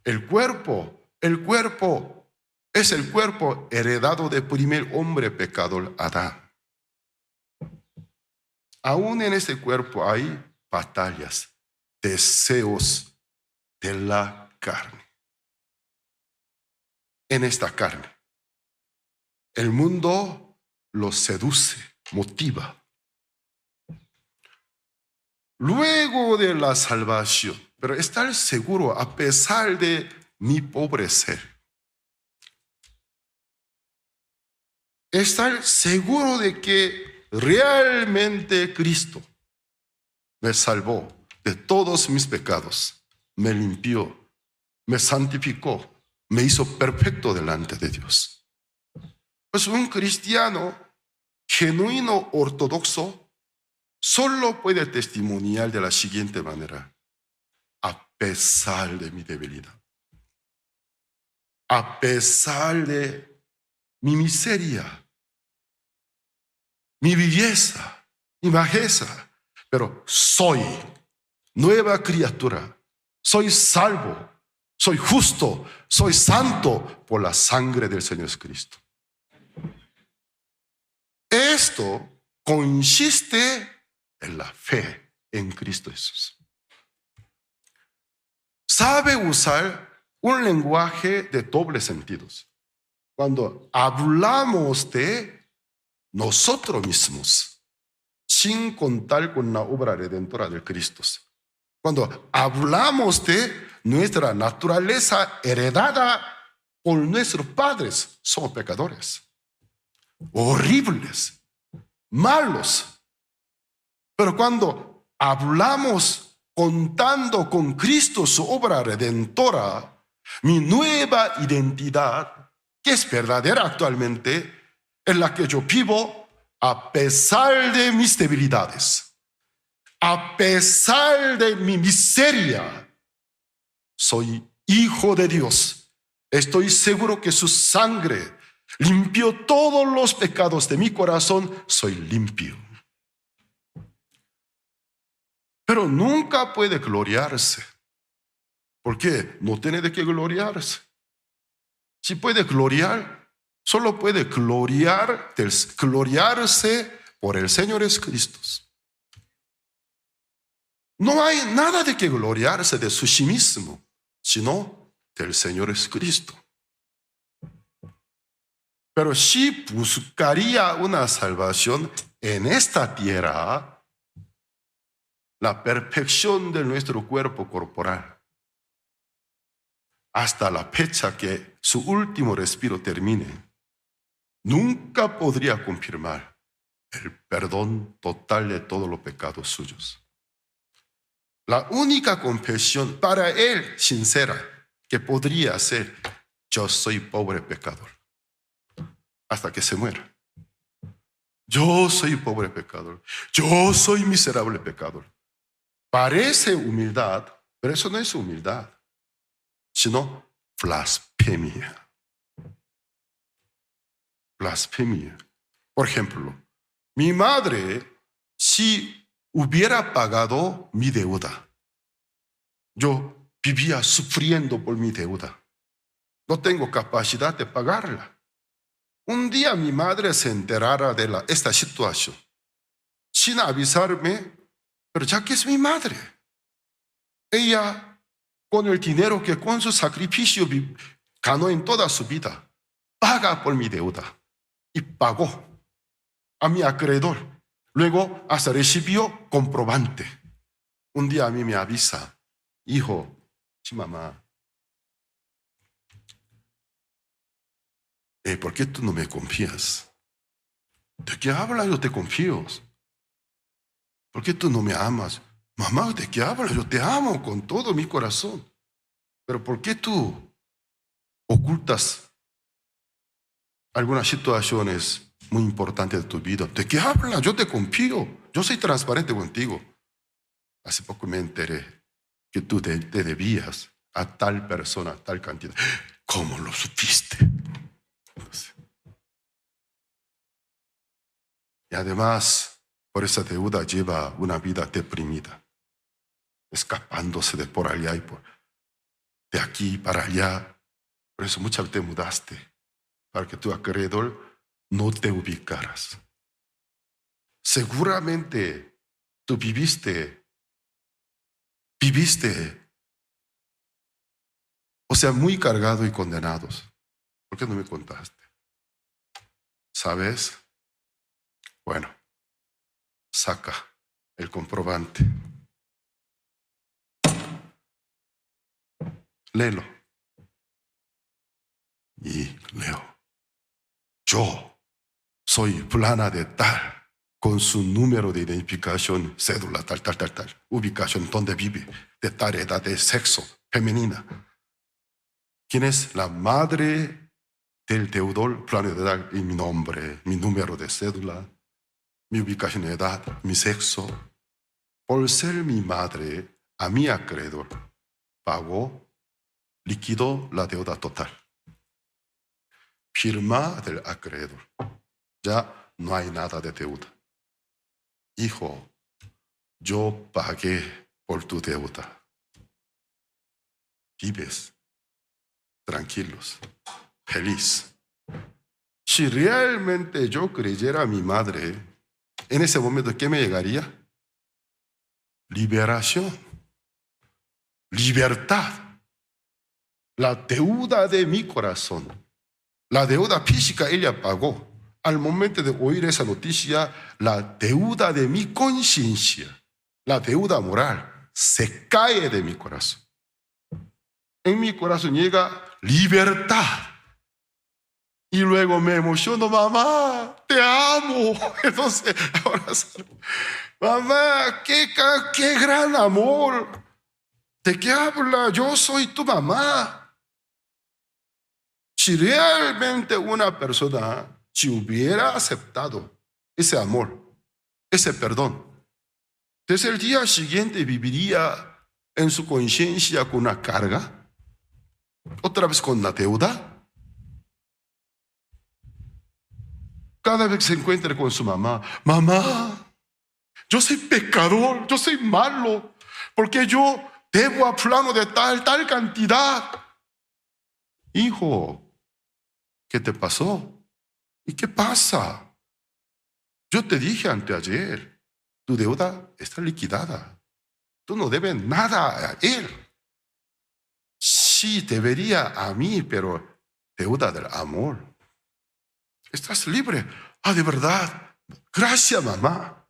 El cuerpo es el cuerpo heredado del primer hombre pecador, Adán. Aún en este cuerpo hay batallas, deseos de la carne. En esta carne, el mundo los seduce, motiva. Luego de la salvación, pero estar seguro a pesar de mi pobre ser. Estar seguro de que realmente Cristo me salvó de todos mis pecados, me limpió, me santificó, me hizo perfecto delante de Dios. Pues un cristiano genuino ortodoxo solo puede testimoniar de la siguiente manera: a pesar de mi debilidad, a pesar de mi miseria, mi belleza, mi bajeza, pero soy nueva criatura, soy salvo, soy justo, soy santo por la sangre del Señor Jesucristo. Esto consiste en la fe en Cristo Jesús. Sabe usar un lenguaje de dobles sentidos. Cuando hablamos de nosotros mismos, sin contar con la obra redentora de Cristo. Cuando hablamos de nuestra naturaleza heredada por nuestros padres, somos pecadores, horribles, malos. Pero cuando hablamos contando con Cristo su obra redentora, mi nueva identidad, que es verdadera actualmente, en la que yo vivo a pesar de mis debilidades, a pesar de mi miseria, soy hijo de Dios. Estoy seguro que su sangre limpió todos los pecados de mi corazón. Soy limpio. Pero nunca puede gloriarse. ¿Por qué? No tiene de qué gloriarse. Si puede gloriar, solo puede gloriarse por el Señor Jesucristo. No hay nada de que gloriarse de sí mismo, sino del Señor Jesucristo. Pero si buscaría una salvación en esta tierra, la perfección de nuestro cuerpo corporal, hasta la fecha que su último respiro termine, nunca podría confirmar el perdón total de todos los pecados suyos. La única confesión para él sincera que podría ser: yo soy pobre pecador, hasta que se muera. Yo soy pobre pecador, yo soy miserable pecador. Parece humildad, pero eso no es humildad, sino blasfemia. Blasfemia. Por ejemplo, mi madre, si hubiera pagado mi deuda, yo vivía sufriendo por mi deuda. No tengo capacidad de pagarla. Un día mi madre se enterara de esta situación, sin avisarme, pero ya que es mi madre, ella, con el dinero que con su sacrificio ganó en toda su vida, paga por mi deuda. Y pagó a mi acreedor. Luego hasta recibió comprobante. Un día a mí me avisa: hijo, sí, mamá, ¿por qué tú no me confías? ¿De qué hablas? Yo te confío. ¿Por qué tú no me amas? Mamá, ¿de qué hablas? Yo te amo con todo mi corazón. Pero ¿por qué tú ocultas algunas situaciones muy importantes de tu vida? ¿De qué hablas? Yo te confío. Yo soy transparente contigo. Hace poco me enteré que tú te debías a tal persona, tal cantidad. ¿Cómo lo supiste? Entonces, y además, por esa deuda lleva una vida deprimida, escapándose de por allá y de aquí para allá. Por eso muchas veces te mudaste, para que tu acreedor no te ubicaras. Seguramente tú viviste, o sea, muy cargado y condenados. ¿Por qué no me contaste? ¿Sabes? Bueno, saca el comprobante. Léelo. Y leo: yo soy fulana de tal, con su número de identificación, cédula, tal, ubicación, donde vive, de tal edad, de sexo, femenina. ¿Quién es la madre del deudor? Plano de dar mi nombre, mi número de cédula, mi ubicación de edad, mi sexo. Por ser mi madre, a mi acreedor pagó, liquidó la deuda total. Firma del acreedor. Ya no hay nada de deuda. Hijo, yo pagué por tu deuda. Vives tranquilos, feliz. Si realmente yo creyera a mi madre, en ese momento, ¿qué me llegaría? Liberación, libertad. La deuda de mi corazón, la deuda física ella pagó. Al momento de oír esa noticia, la deuda de mi conciencia, la deuda moral, se cae de mi corazón. En mi corazón llega libertad. Y luego me emociono, mamá, te amo. Entonces, ahora mamá, qué gran amor. ¿De qué habla? Yo soy tu mamá. Si realmente una persona, si hubiera aceptado ese amor, ese perdón, desde el día siguiente viviría en su conciencia con una carga, otra vez con la deuda. Cada vez que se encuentre con su mamá, mamá, yo soy pecador, yo soy malo, porque yo debo a fulano de tal cantidad. Hijo, ¿qué te pasó? ¿Y qué pasa? Yo te dije anteayer, tu deuda está liquidada. Tú no debes nada a él. Sí, debería a mí, pero deuda del amor. Estás libre. Ah, de verdad. Gracias, mamá.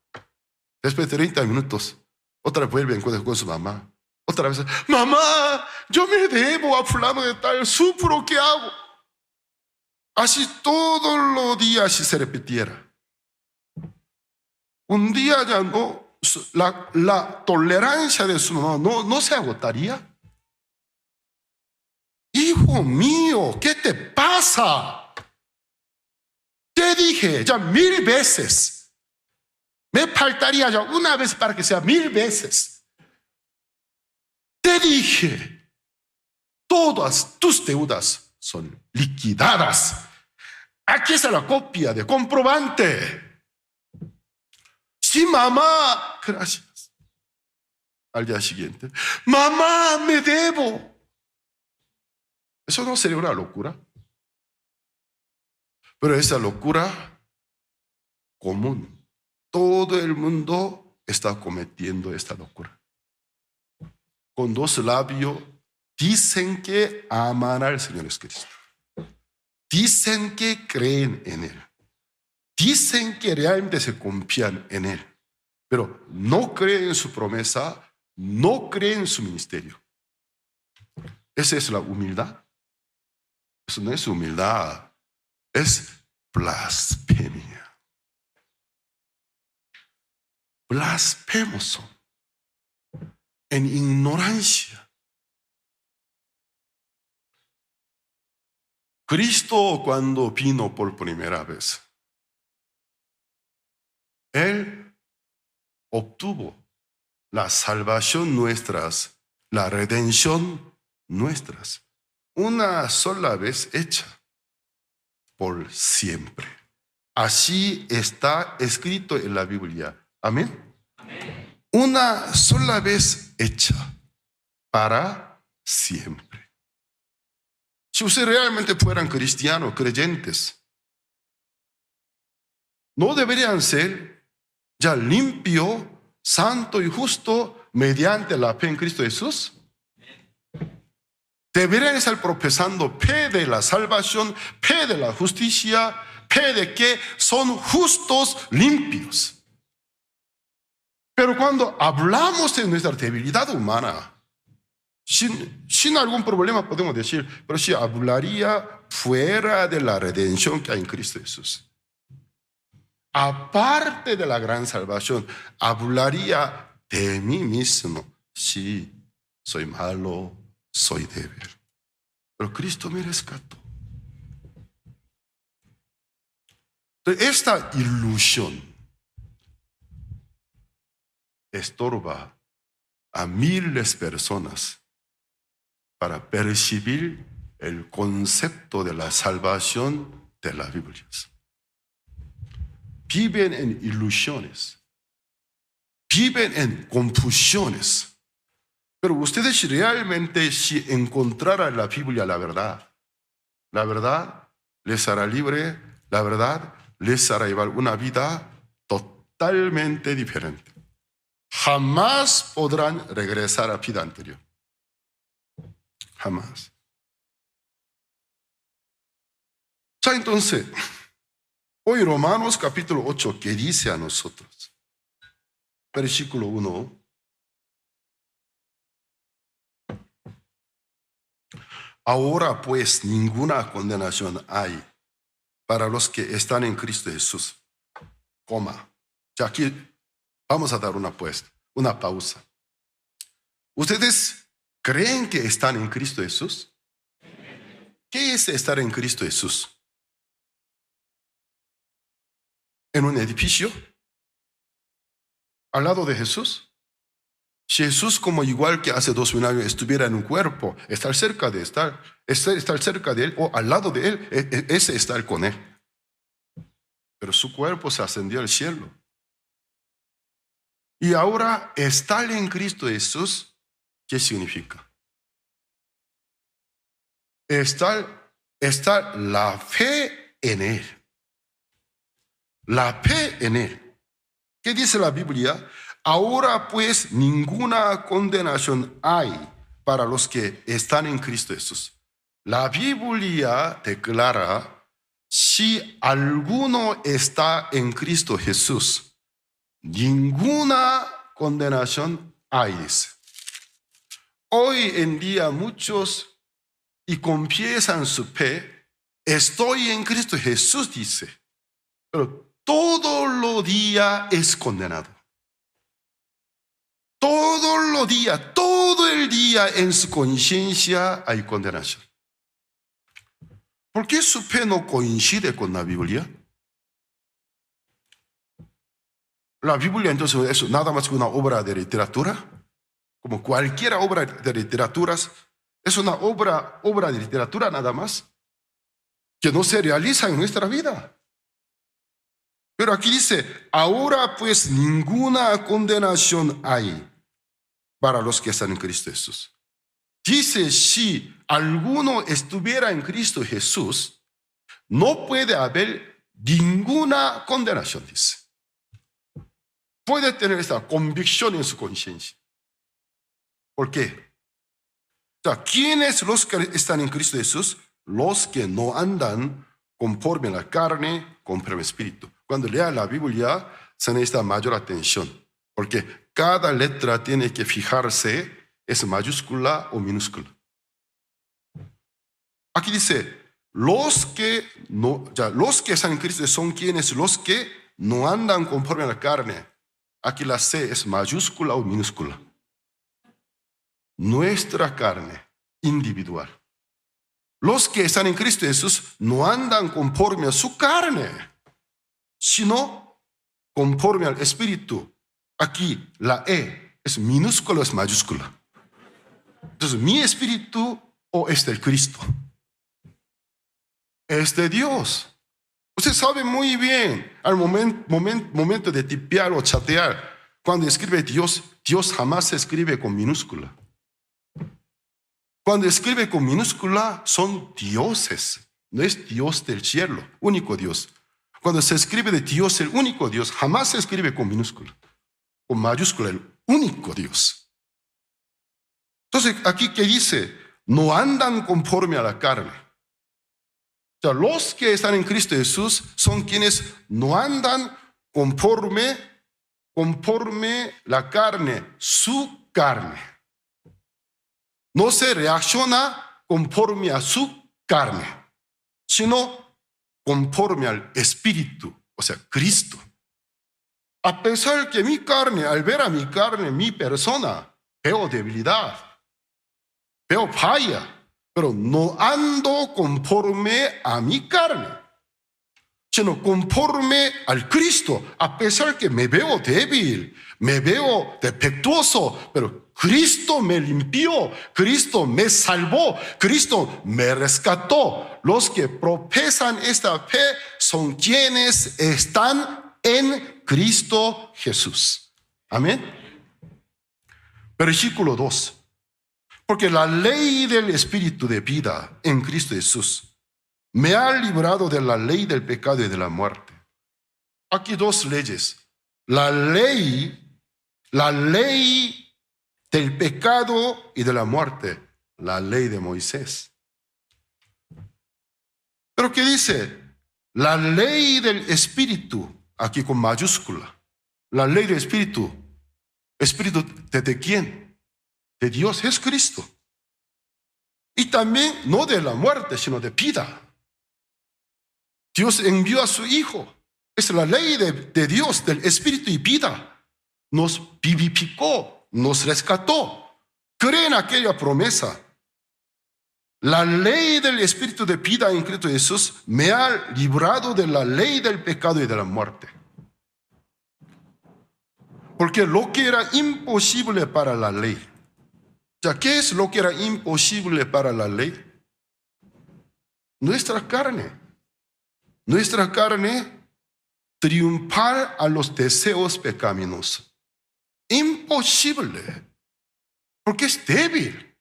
Después de 30 minutos, otra vez vuelve a encuentro con su mamá. Otra vez, mamá, yo me debo a fulano de tal, sufro, ¿qué hago? Así todos los días si se repitiera. Un día ya no, la tolerancia de su mamá no se agotaría. Hijo mío, ¿qué te pasa? Te dije ya 1000 veces. Me faltaría ya una vez para que sea 1000 veces. Te dije, todas tus deudas son liquidadas. Aquí está la copia de comprobante. Sí, mamá. Gracias. Al día siguiente, mamá, me debo. ¿Eso no sería una locura? Pero esa locura común. Todo el mundo está cometiendo esta locura. Con 2 labios dicen que aman al Señor Jesucristo. Dicen que creen en Él. Dicen que realmente se confían en Él. Pero no creen en su promesa, no creen en su ministerio. Esa es la humildad. Eso no es humildad, es blasfemia. Blasfemos son. En ignorancia. Cristo cuando vino por primera vez, Él obtuvo la salvación nuestras, la redención nuestras, una sola vez hecha, por siempre. Así está escrito en la Biblia. Amén. Amén. Una sola vez hecha, para siempre. Si ustedes realmente fueran cristianos, creyentes, ¿no deberían ser ya limpio, santo y justo mediante la fe en Cristo Jesús? Deberían estar profesando fe de la salvación, fe de la justicia, fe de que son justos, limpios. Pero cuando hablamos de nuestra debilidad humana, sin algún problema podemos decir, pero si hablaría fuera de la redención que hay en Cristo Jesús. aparte de la gran salvación, hablaría de mí mismo. Sí, soy malo, soy débil. Pero Cristo me rescató. Entonces, esta ilusión estorba a miles de personas para percibir el concepto de la salvación de la Biblia. Viven en ilusiones, viven en confusiones. Pero ustedes realmente, si encontraran en la Biblia la verdad les hará libre, la verdad les hará llevar una vida totalmente diferente. Jamás podrán regresar a la vida anterior. Jamás. Entonces, hoy Romanos capítulo 8, ¿qué dice a nosotros? Versículo 1. Ahora pues ninguna condenación hay para los que están en Cristo Jesús. Ya aquí vamos a dar una pausa. ¿Ustedes creen que están en Cristo Jesús? ¿Qué es estar en Cristo Jesús? ¿En un edificio? ¿Al lado de Jesús? Si Jesús, como igual que hace 2000 años, estuviera en un cuerpo, estar cerca de él o al lado de él, ese estar con él. Pero su cuerpo se ascendió al cielo. Y ahora estar en Cristo Jesús, ¿qué significa? Estar la fe en él. La fe en él. ¿Qué dice la Biblia? Ahora pues ninguna condenación hay para los que están en Cristo Jesús. La Biblia declara, si alguno está en Cristo Jesús, ninguna condenación hay. Hoy en día muchos y confiesan su fe, estoy en Cristo Jesús, dice, pero todo lo día es condenado. Todo el día en su conciencia hay condenación. ¿Por qué su fe no coincide con la Biblia? La Biblia entonces es nada más que una obra de literatura, como cualquier obra de literaturas, es una obra de literatura nada más, que no se realiza en nuestra vida. Pero aquí dice, ahora pues ninguna condenación hay para los que están en Cristo Jesús. Dice, si alguno estuviera en Cristo Jesús, no puede haber ninguna condenación, dice. Puede tener esta convicción en su conciencia. ¿Por qué? ¿Quiénes los que están en Cristo Jesús? Los que no andan conforme a la carne, conforme al espíritu. Cuando lea la Biblia, se necesita mayor atención, porque cada letra tiene que fijarse, ¿es mayúscula o minúscula? Aquí dice, los que están en Cristo son quienes, los que no andan conforme a la carne. Aquí la C es mayúscula o minúscula. Nuestra carne individual. Los que están en Cristo Jesús no andan conforme a su carne, sino conforme al Espíritu. Aquí la E es minúscula o es mayúscula. Entonces, mi espíritu o es del Cristo. Es de Dios. Usted sabe muy bien al momento de tipear o chatear, cuando escribe Dios, Dios jamás se escribe con minúscula. Cuando escribe con minúscula son dioses, no es Dios del cielo, único Dios. Cuando se escribe de Dios, el único Dios, jamás se escribe con minúscula, con mayúscula, el único Dios. Entonces, aquí que dice, no andan conforme a la carne. O sea, los que están en Cristo Jesús son quienes no andan conforme la carne, su carne. No se reacciona conforme a su carne, sino conforme al Espíritu. o sea, Cristo. A pesar que mi carne, al ver a mi carne, mi persona, veo debilidad, veo falla, pero no ando conforme a mi carne, sino conforme al Cristo. A pesar que me veo débil, me veo defectuoso, pero Cristo me limpió, Cristo me salvó, Cristo me rescató. Los que profesan esta fe son quienes están en Cristo Jesús. Amén. Versículo 2. Porque la ley del Espíritu de vida en Cristo Jesús me ha librado de la ley del pecado y de la muerte. Aquí dos leyes. La ley del pecado y de la muerte, la ley de Moisés. Pero ¿qué dice? La ley del Espíritu, aquí con mayúscula. La ley del Espíritu. ¿Espíritu de quién? De Dios, Jesucristo. Y también no de la muerte, sino de vida. Dios envió a su Hijo. Es la ley de Dios, del Espíritu y vida. Nos vivificó, nos rescató. Cree en aquella promesa. La ley del Espíritu de vida en Cristo Jesús me ha librado de la ley del pecado y de la muerte. Porque lo que era imposible para la ley. Ya, ¿qué es lo que era imposible para la ley? Nuestra carne. Nuestra carne triunfar a los deseos pecaminosos. Imposible. Porque es débil.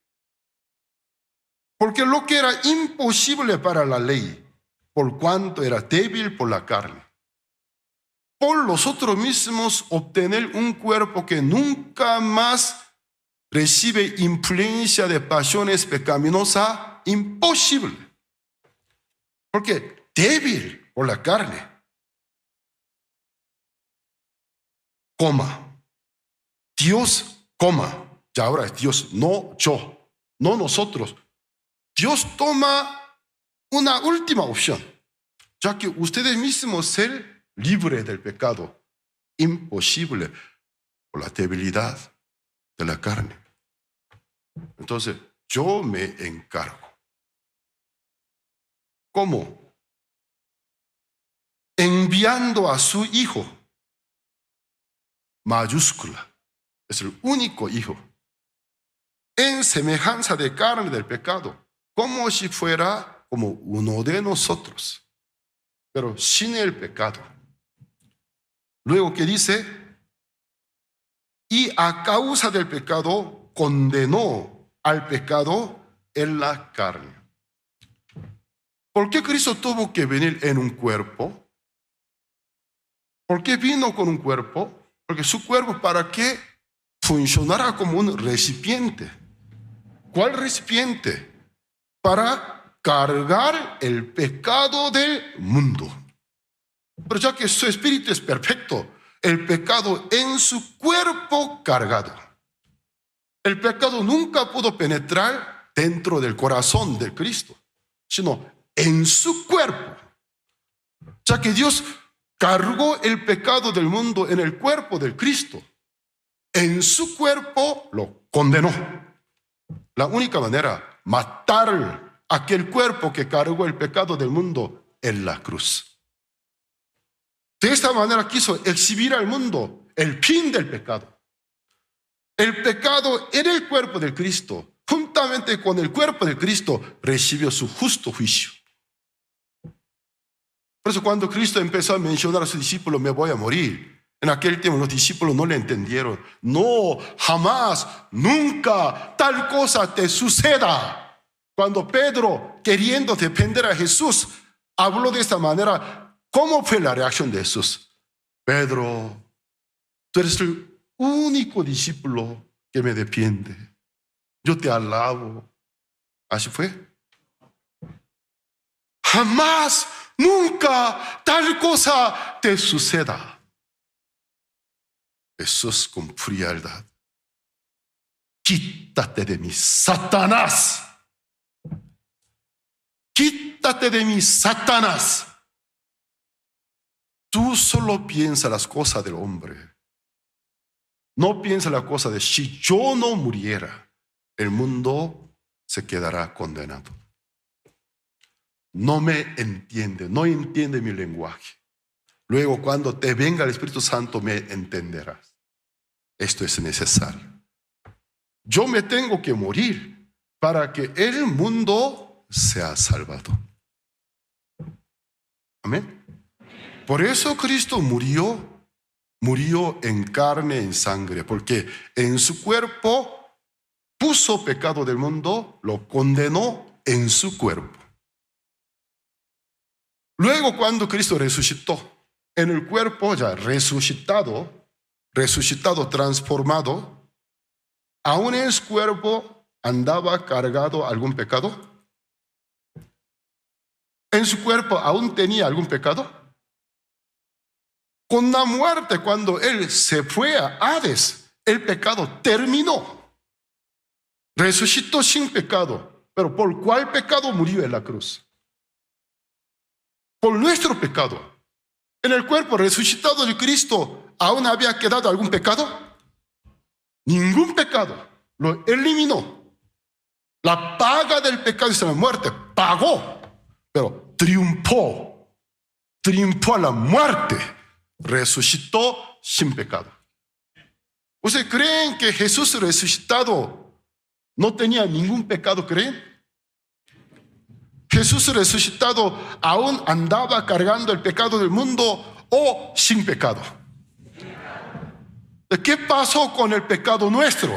Porque lo que era imposible para la ley, por cuanto era débil por la carne. Por nosotros mismos obtener un cuerpo que nunca más recibe influencia de pasiones pecaminosas, imposible. Porque débil por la carne. Coma. Dios, coma. Ya ahora es Dios, no yo, no nosotros. Dios toma una última opción, ya que ustedes mismos ser libres del pecado. Imposible por la debilidad de la carne. Entonces, yo me encargo. ¿Cómo? Enviando a su Hijo, mayúscula, es el único Hijo, en semejanza de carne del pecado, como si fuera como uno de nosotros, pero sin el pecado. Luego que dice, y a causa del pecado condenó al pecado en la carne. ¿Por qué Cristo tuvo que venir en un cuerpo? ¿Por qué vino con un cuerpo? Porque su cuerpo, ¿para qué? Funcionara como un recipiente. ¿Cuál recipiente? Para cargar el pecado del mundo. Pero ya que su espíritu es perfecto, el pecado en su cuerpo cargado. El pecado nunca pudo penetrar dentro del corazón de Cristo, sino en su cuerpo. Ya que Dios cargó el pecado del mundo en el cuerpo del Cristo. En su cuerpo lo condenó. La única manera, matar aquel cuerpo que cargó el pecado del mundo en la cruz. De esta manera quiso exhibir al mundo el fin del pecado. El pecado en el cuerpo del Cristo, juntamente con el cuerpo del Cristo, recibió su justo juicio. Por eso cuando Cristo empezó a mencionar a sus discípulos, me voy a morir, en aquel tiempo los discípulos no le entendieron. No, jamás, nunca tal cosa te suceda. Cuando Pedro, queriendo defender a Jesús, habló de esta manera, ¿cómo fue la reacción de Jesús? Pedro, tú eres el único discípulo que me defiende. Yo te alabo. Así fue. Jamás, nunca tal cosa te suceda. Jesús con frialdad. Quítate de mí, Satanás. Quítate de mí, Satanás. Tú solo piensas las cosas del hombre. No piensas la cosa de si yo no muriera, el mundo se quedará condenado. No me entiende, no entiende mi lenguaje. Luego cuando te venga el Espíritu Santo me entenderás. Esto es necesario. Yo me tengo que morir para que el mundo sea salvado. Amén. Por eso Cristo murió en carne, en sangre, porque en su cuerpo puso pecado del mundo, lo condenó en su cuerpo. Luego cuando Cristo resucitó, en el cuerpo ya resucitado, transformado, aún en su cuerpo andaba cargado algún pecado. ¿En su cuerpo aún tenía algún pecado? Con la muerte, cuando Él se fue a Hades, el pecado terminó. Resucitó sin pecado. Pero ¿por cuál pecado murió en la cruz? Por nuestro pecado. En el cuerpo resucitado de Cristo, ¿aún había quedado algún pecado? Ningún pecado. Lo eliminó. La paga del pecado es la muerte. Pagó. Pero triunfó a la muerte, resucitó sin pecado. ¿Ustedes creen que Jesús resucitado no tenía ningún pecado, creen? Jesús resucitado aún andaba cargando el pecado del mundo o sin pecado. ¿Qué pasó con el pecado nuestro?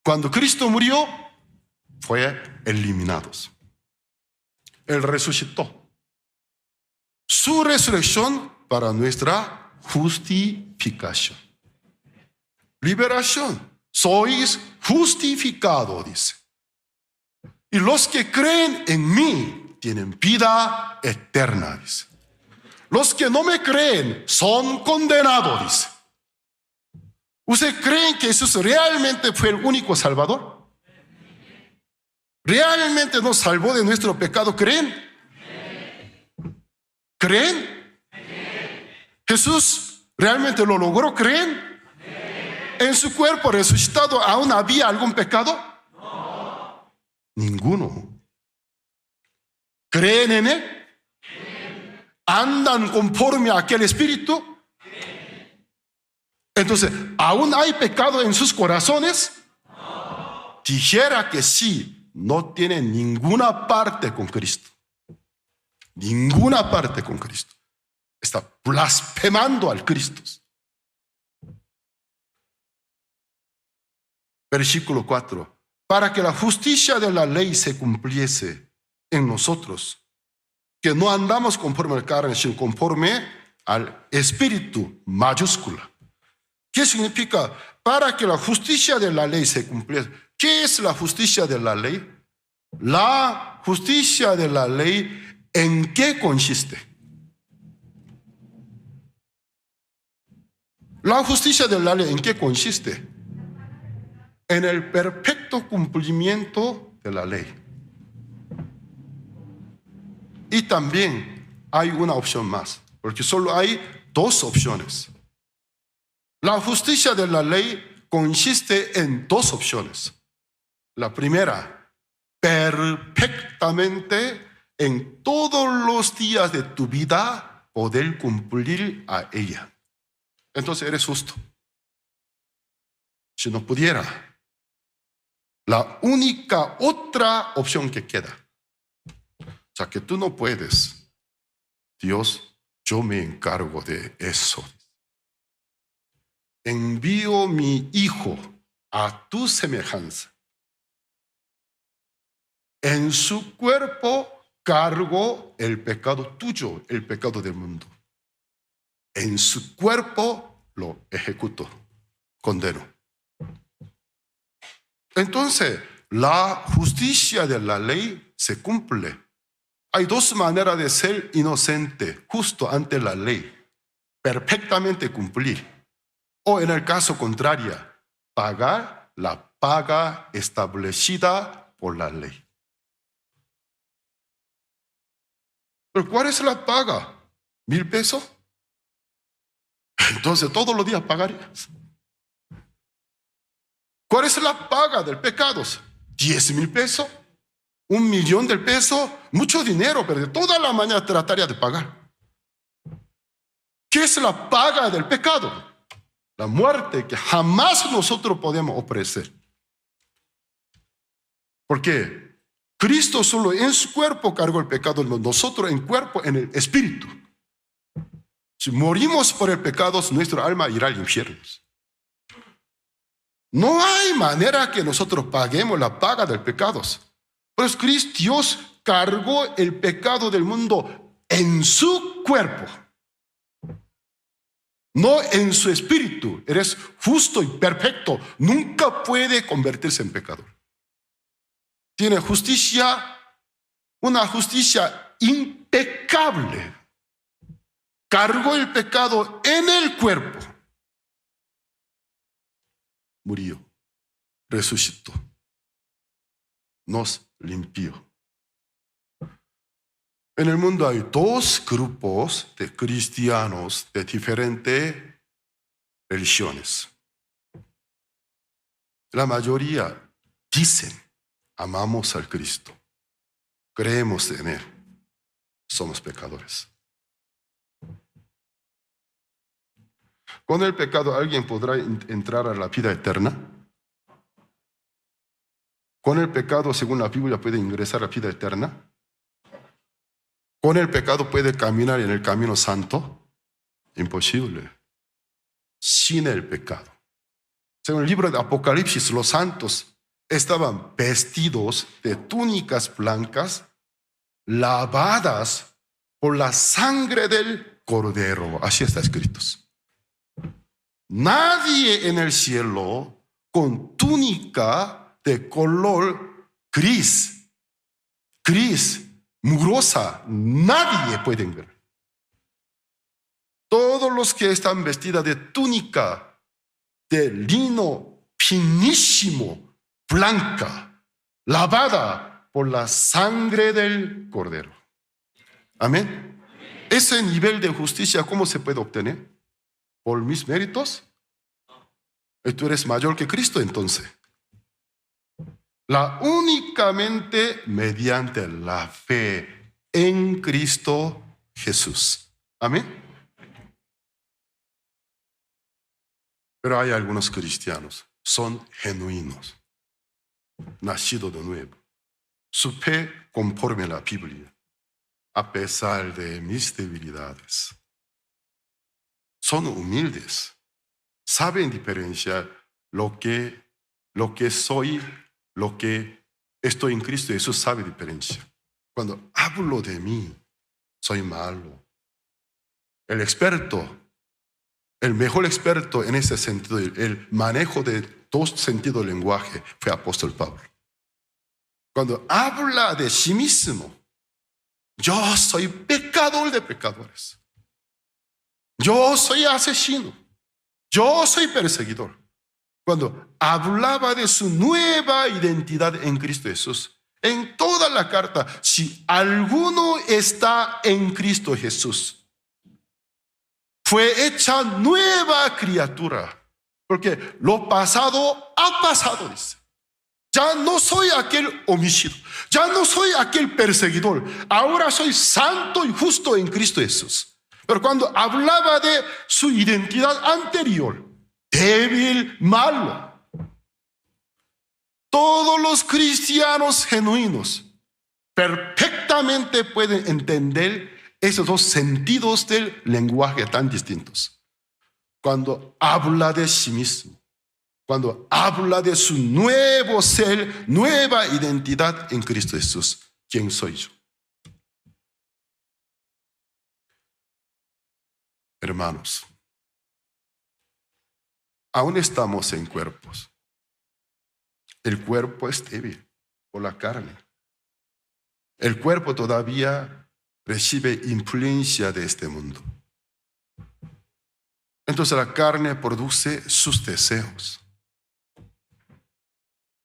Cuando Cristo murió, fue eliminado. Él resucitó. Su resurrección para nuestra justificación. Liberación. Sois justificados, dice. Y los que creen en mí tienen vida eterna, dice. Los que no me creen son condenados, dice. ¿Ustedes creen que Jesús realmente fue el único Salvador? ¿Realmente nos salvó de nuestro pecado? ¿Creen? ¿Creen? ¿Jesús realmente lo logró? ¿Creen? ¿En su cuerpo resucitado aún había algún pecado? No. Ninguno. ¿Creen en Él? ¿Andan conforme a aquel espíritu? Entonces, ¿aún hay pecado en sus corazones? No. Dijera que sí. No tiene ninguna parte con Cristo. Ninguna parte con Cristo. Está blasfemando al Cristo. Versículo 4. Para que la justicia de la ley se cumpliese en nosotros, que no andamos conforme al carne, sino conforme al Espíritu, mayúscula. ¿Qué significa? Para que la justicia de la ley se cumpliese. ¿Qué es la justicia de la ley? La justicia de la ley, ¿en qué consiste? La justicia de la ley, ¿en qué consiste? En el perfecto cumplimiento de la ley. Y también hay una opción más, porque solo hay dos opciones. La justicia de la ley consiste en dos opciones. La primera, perfectamente en todos los días de tu vida poder cumplir a ella. Entonces eres justo. Si no pudiera, la única otra opción que queda, o sea que tú no puedes, Dios, yo me encargo de eso. Envío mi hijo a tu semejanza. En su cuerpo cargo el pecado tuyo, el pecado del mundo. En su cuerpo lo ejecuto, condeno. Entonces, la justicia de la ley se cumple. Hay dos maneras de ser inocente, justo ante la ley. Perfectamente cumplir. O en el caso contrario, pagar la paga establecida por la ley. ¿Pero cuál es la paga? ¿1,000 pesos? Entonces todos los días pagarías. ¿Cuál es la paga del pecado? 10,000 pesos, 1,000,000 de pesos, mucho dinero, pero toda la mañana trataría de pagar. ¿Qué es la paga del pecado? La muerte que jamás nosotros podemos ofrecer. ¿Por qué? Cristo solo en su cuerpo cargó el pecado, nosotros en cuerpo, en el espíritu. Si morimos por el pecado, nuestra alma irá al infierno. No hay manera que nosotros paguemos la paga del pecado. Pues Dios cargó el pecado del mundo en su cuerpo, no en su espíritu. Eres justo y perfecto, nunca puede convertirse en pecador. Tiene justicia, una justicia impecable. Cargó el pecado en el cuerpo. Murió, resucitó, nos limpió. En el mundo hay dos grupos de cristianos de diferentes religiones. La mayoría dicen, amamos al Cristo, creemos en Él, somos pecadores. ¿Con el pecado alguien podrá entrar a la vida eterna? ¿Con el pecado, según la Biblia, puede ingresar a la vida eterna? ¿Con el pecado puede caminar en el camino santo? Imposible. Sin el pecado. Según el libro de Apocalipsis, los santos estaban vestidos de túnicas blancas, lavadas por la sangre del Cordero. Así está escrito. Nadie en el cielo con túnica de color gris, mugrosa, nadie puede ver. Todos los que están vestidos de túnica de lino finísimo, blanca, lavada por la sangre del Cordero. Amén. Ese nivel de justicia, ¿cómo se puede obtener? ¿Por mis méritos? Tú eres mayor que Cristo entonces. Únicamente mediante la fe en Cristo Jesús. Amén. Pero hay algunos cristianos, son genuinos, nacidos de nuevo. Su fe conforme a la Biblia, a pesar de mis debilidades. Son humildes, saben diferenciar lo que soy, lo que estoy en Cristo. Jesús sabe diferenciar. Cuando hablo de mí, soy malo. El mejor experto en ese sentido, el manejo de dos sentidos del lenguaje, fue apóstol Pablo. Cuando habla de sí mismo, yo soy pecador de pecadores. Yo soy asesino. Yo soy perseguidor. Cuando hablaba de su nueva identidad en Cristo Jesús, en toda la carta, si alguno está en Cristo Jesús, fue hecha nueva criatura. Porque lo pasado ha pasado, dice. Ya no soy aquel homicida. Ya no soy aquel perseguidor. Ahora soy santo y justo en Cristo Jesús. Pero cuando hablaba de su identidad anterior, débil, malo, todos los cristianos genuinos perfectamente pueden entender esos dos sentidos del lenguaje tan distintos. Cuando habla de sí mismo, cuando habla de su nuevo ser, nueva identidad en Cristo Jesús. ¿Quién soy yo? Hermanos, aún estamos en cuerpos. El cuerpo es débil por la carne. El cuerpo todavía recibe influencia de este mundo. Entonces la carne produce sus deseos.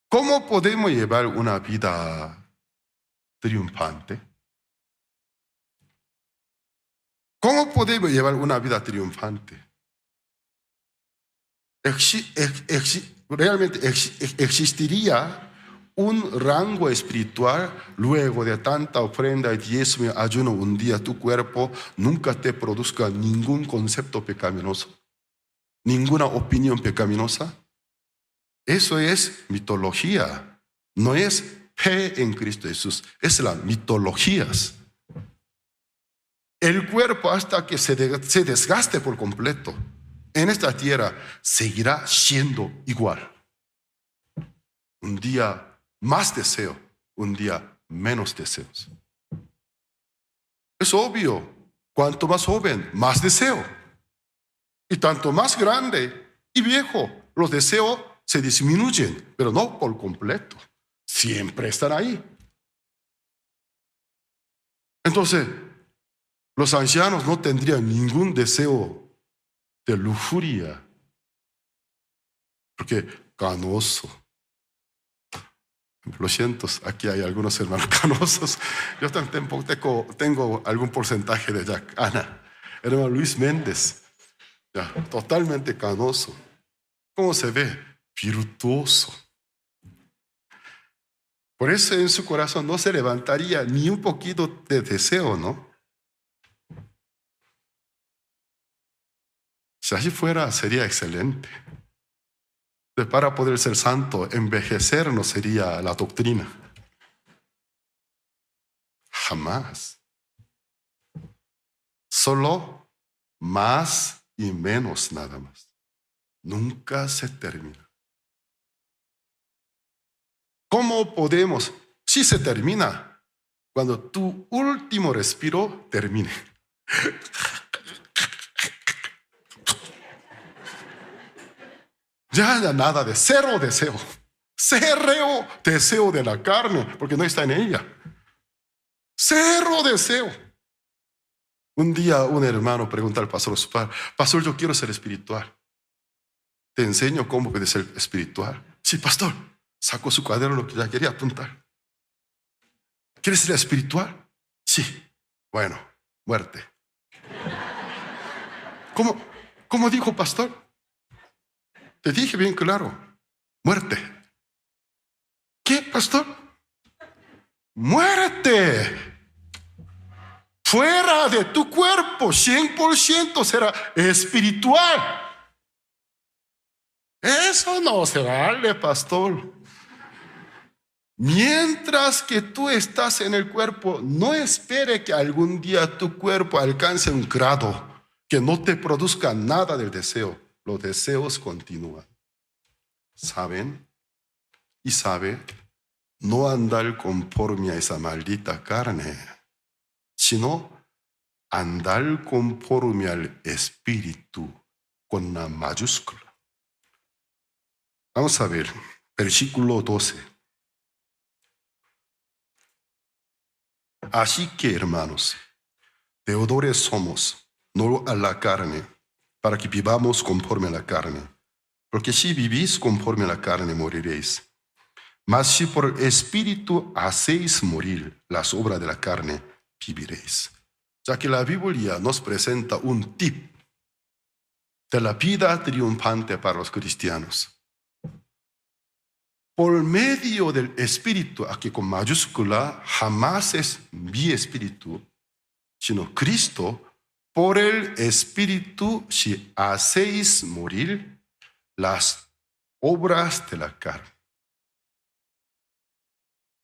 ¿Cómo podemos llevar una vida triunfante? ¿Cómo podemos llevar una vida triunfante? Realmente existiría un rango espiritual luego de tanta ofrenda y diezmo y ayuno un día tu cuerpo nunca te produzca ningún concepto pecaminoso, ninguna opinión pecaminosa. Eso es mitología, no es fe en Cristo Jesús, es las mitologías. El cuerpo hasta que se desgaste por completo en esta tierra seguirá siendo igual. Un día más deseo, un día menos deseos. Es obvio, cuanto más joven, más deseo. Y tanto más grande y viejo, los deseos se disminuyen, pero no por completo. Siempre están ahí. Entonces, los ancianos no tendrían ningún deseo de lujuria, porque canoso. Lo siento, aquí hay algunos hermanos canosos. Yo tampoco tengo algún porcentaje de Jack. Ana, hermano Luis Méndez, ya, totalmente canoso. ¿Cómo se ve? Virtuoso. Por eso en su corazón no se levantaría ni un poquito de deseo, ¿no? Si así fuera, sería excelente. Para poder ser santo, envejecer no sería la doctrina. Jamás. Solo más y menos nada más. Nunca se termina. ¿Cómo podemos? Sí se termina cuando tu último respiro termine. Ya nada de cero deseo. Cero deseo de la carne, porque no está en ella. Cero deseo. Un día un hermano pregunta al pastor, pastor, yo quiero ser espiritual. Te enseño cómo puedes ser espiritual. Sí, pastor. Sacó su cuaderno, lo que ya quería apuntar. ¿Quieres ser espiritual? Sí. Bueno, muerte. ¿Cómo dijo, pastor? Te dije bien claro, muerte. ¿Qué, pastor? Muerte. Fuera de tu cuerpo, 100% será espiritual. Eso no se vale, pastor. Mientras que tú estás en el cuerpo, no espere que algún día tu cuerpo alcance un grado que no te produzca nada del deseo. Los deseos continúan. ¿Saben? Y sabe, no andar conforme a esa maldita carne, sino andar conforme al Espíritu con una mayúscula. Vamos a ver, versículo 12. Así que, hermanos, deudores somos, no a la carne, para que vivamos conforme a la carne. Porque si vivís conforme a la carne, moriréis. Mas si por el Espíritu hacéis morir las obras de la carne, viviréis. Ya que la Biblia nos presenta un tip de la vida triunfante para los cristianos. Por medio del Espíritu, aquí con mayúscula, jamás es mi espíritu, sino Cristo. Por el Espíritu, si hacéis morir las obras de la carne.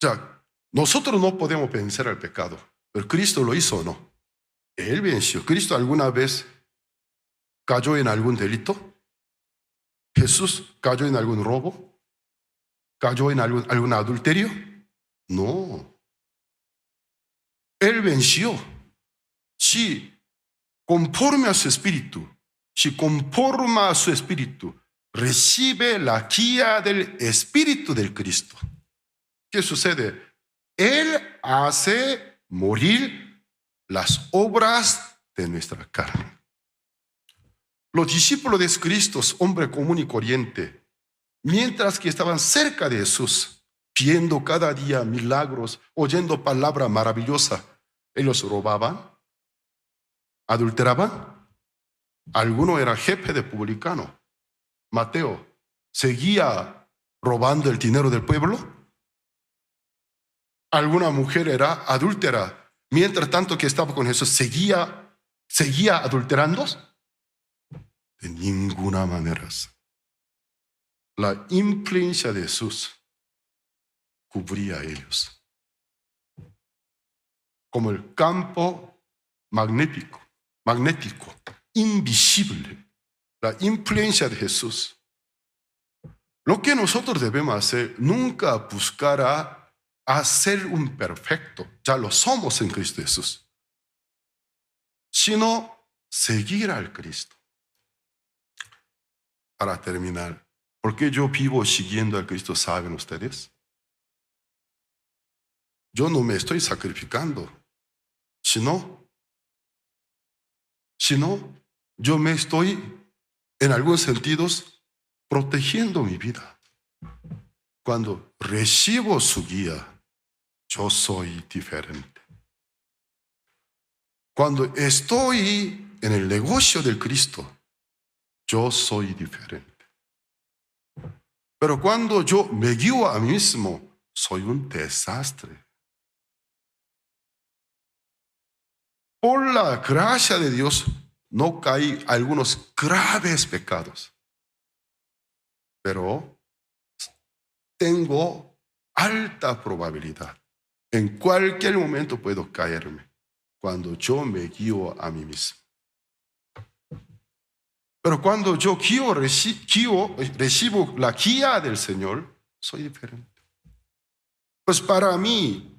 O sea, nosotros no podemos vencer al pecado, pero Cristo lo hizo o no. Él venció. ¿Cristo alguna vez cayó en algún delito? ¿Jesús cayó en algún robo? ¿Cayó en algún adulterio? No. Él venció. Si conforme a su espíritu, si conforma a su espíritu, recibe la guía del Espíritu del Cristo. ¿Qué sucede? Él hace morir las obras de nuestra carne. Los discípulos de Cristo, hombre común y corriente, mientras que estaban cerca de Jesús, viendo cada día milagros, oyendo palabra maravillosa, ellos robaban, adulteraban. Alguno era jefe de publicano, Mateo, seguía robando el dinero del pueblo. Alguna mujer era adúltera. Mientras tanto que estaba con Jesús, ¿seguía adulterando? De ninguna manera. La influencia de Jesús cubría a ellos. Como el campo magnético, invisible. La influencia de Jesús. Lo que nosotros debemos hacer, nunca buscar a ser un perfecto. Ya lo somos en Cristo Jesús. Sino seguir al Cristo. Para terminar, ¿por qué yo vivo siguiendo al Cristo? ¿Saben ustedes? Yo no me estoy sacrificando, sino yo me estoy, en algunos sentidos, protegiendo mi vida. Cuando recibo su guía, yo soy diferente. Cuando estoy en el negocio del Cristo, yo soy diferente. Pero cuando yo me guío a mí mismo, soy un desastre. Por la gracia de Dios, no caí algunos graves pecados. Pero tengo alta probabilidad. En cualquier momento puedo caerme cuando yo me guío a mí mismo. Pero cuando yo recibo la guía del Señor, soy diferente. Pues para mí,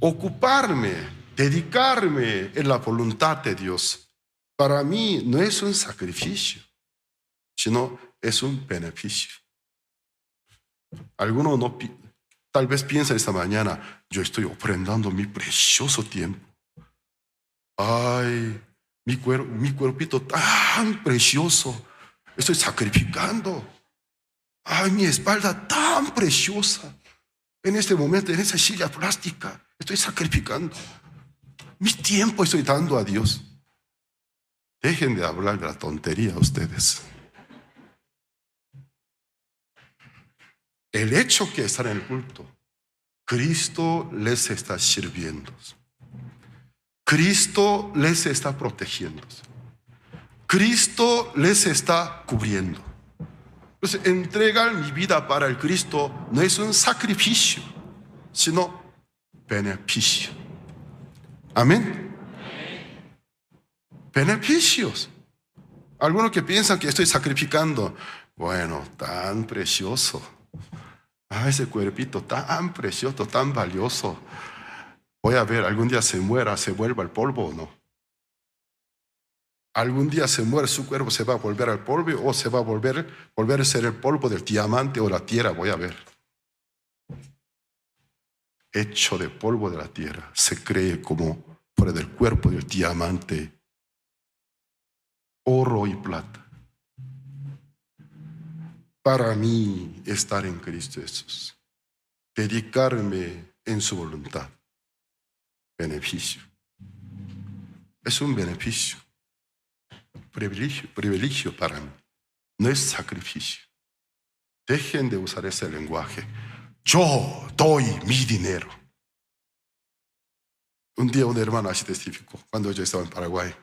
ocuparme, dedicarme en la voluntad de Dios, para mí no es un sacrificio, sino es un beneficio. Algunos tal vez piensan esta mañana, yo estoy ofrendando mi precioso tiempo. Ay, mi cuerpito tan precioso, estoy sacrificando. Ay, mi espalda tan preciosa. En este momento, en esa silla plástica, estoy sacrificando. Mi tiempo estoy dando a Dios. Dejen de hablar de la tontería ustedes. El hecho que están en el culto, Cristo les está sirviendo. Cristo les está protegiendo. Cristo les está cubriendo. Entonces, entregar mi vida para el Cristo no es un sacrificio, sino beneficio. Amén. Beneficios. Algunos que piensan que estoy sacrificando. Bueno, tan precioso. Ese cuerpito tan precioso, tan valioso. Voy a ver, algún día se muera, se vuelva al polvo o no. Algún día se muere su cuerpo, se va a volver al polvo o se va a volver a ser el polvo del diamante o la tierra. Voy a ver. Hecho de polvo de la tierra, se cree como fuera del cuerpo del diamante, oro y plata. Para mí, estar en Cristo Jesús, dedicarme en su voluntad, beneficio. Es un beneficio, privilegio para mí. No es sacrificio. Dejen de usar ese lenguaje. Yo doy mi dinero. Un día un hermano así testificó cuando yo estaba en Paraguay.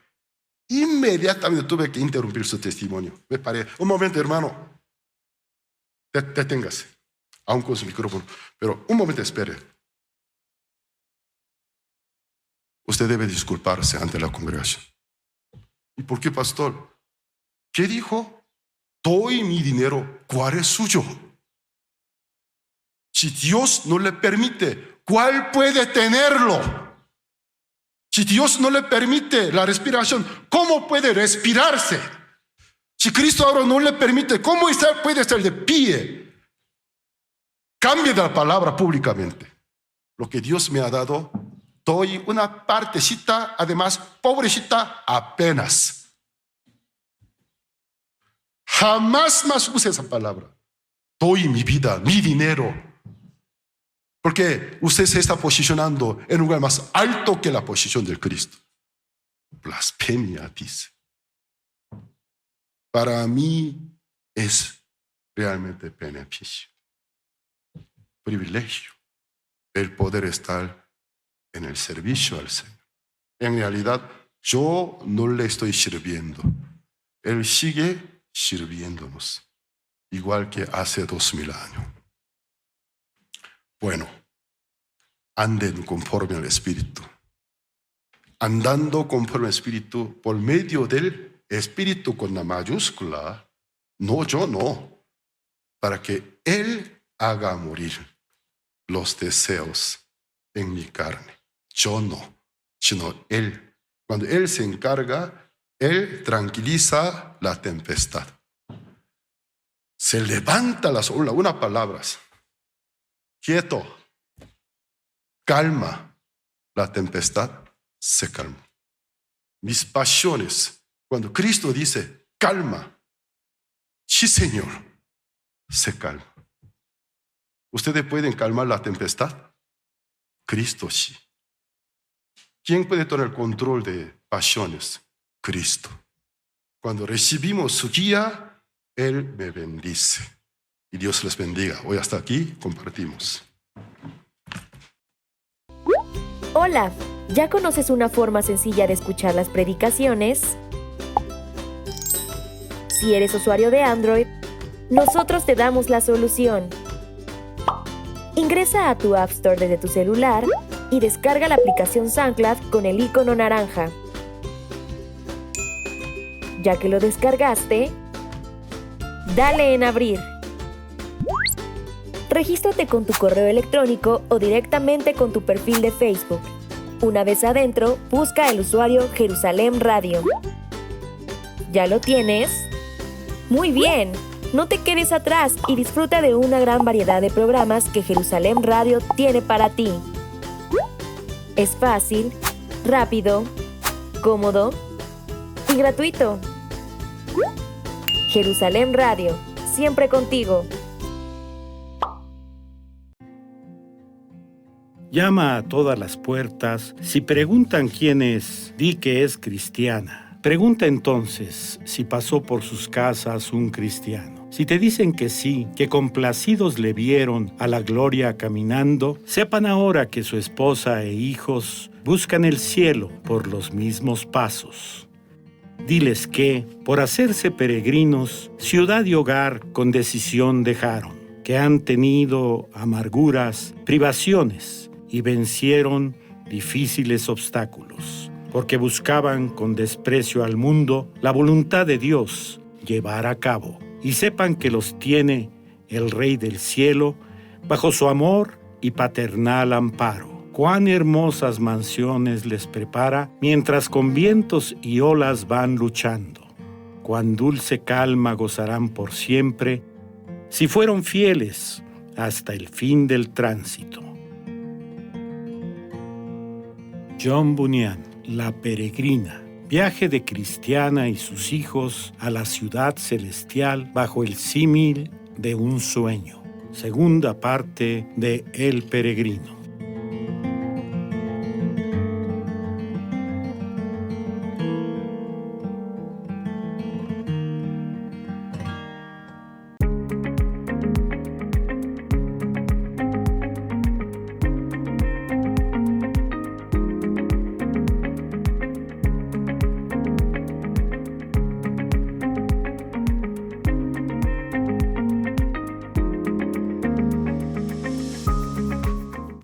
Inmediatamente tuve que interrumpir su testimonio. Me paré. Un momento, hermano. Deténgase. Aún con su micrófono. Pero un momento, espere. Usted debe disculparse ante la congregación. ¿Y por qué, pastor? ¿Qué dijo? Doy mi dinero. ¿Cuál es suyo? Si Dios no le permite, ¿cuál puede tenerlo? Si Dios no le permite la respiración, ¿cómo puede respirarse? Si Cristo ahora no le permite, ¿cómo puede estar de pie? Cambie de la palabra públicamente. Lo que Dios me ha dado, doy una partecita, además, pobrecita, apenas. Jamás más use esa palabra. Doy mi vida, mi dinero. Porque usted se está posicionando en un lugar más alto que la posición del Cristo. Blasfemia, dice. Para mí, es realmente beneficio, privilegio, el poder estar en el servicio al Señor. En realidad, yo no le estoy sirviendo. Él sigue sirviéndonos, igual que hace 2000 años. Bueno, anden conforme al Espíritu. Andando conforme al Espíritu, por medio del Espíritu con la mayúscula, no, yo no, para que Él haga morir los deseos en mi carne. Yo no, sino Él. Cuando Él se encarga, Él tranquiliza la tempestad. Se levanta las olas, unas palabras. Quieto, calma. La tempestad se calmó. Mis pasiones, cuando Cristo dice, calma, sí, Señor, se calma. ¿Ustedes pueden calmar la tempestad? Cristo sí. ¿Quién puede tener control de pasiones? Cristo. Cuando recibimos su guía, Él me bendice. Y Dios les bendiga. Hoy hasta aquí compartimos. Hola, ¿ya conoces una forma sencilla de escuchar las predicaciones? Si eres usuario de Android, nosotros te damos la solución. Ingresa a tu App Store desde tu celular y descarga la aplicación SoundCloud con el icono naranja. Ya que lo descargaste, dale en abrir. Regístrate con tu correo electrónico o directamente con tu perfil de Facebook. Una vez adentro, busca el usuario Jerusalén Radio. ¿Ya lo tienes? ¡Muy bien! No te quedes atrás y disfruta de una gran variedad de programas que Jerusalén Radio tiene para ti. Es fácil, rápido, cómodo y gratuito. Jerusalén Radio, siempre contigo. Llama a todas las puertas. Si preguntan quién es, di que es cristiana. Pregunta entonces si pasó por sus casas un cristiano. Si te dicen que sí, que complacidos le vieron a la gloria caminando, sepan ahora que su esposa e hijos buscan el cielo por los mismos pasos. Diles que, por hacerse peregrinos, ciudad y hogar con decisión dejaron, que han tenido amarguras, privaciones, y vencieron difíciles obstáculos, porque buscaban con desprecio al mundo la voluntad de Dios llevar a cabo. Y sepan que los tiene el Rey del Cielo bajo su amor y paternal amparo. Cuán hermosas mansiones les prepara mientras con vientos y olas van luchando. Cuán dulce calma gozarán por siempre si fueron fieles hasta el fin del tránsito. John Bunyan, La Peregrina. Viaje de Cristiana y sus hijos a la ciudad celestial bajo el símil de un sueño. Segunda parte de El Peregrino.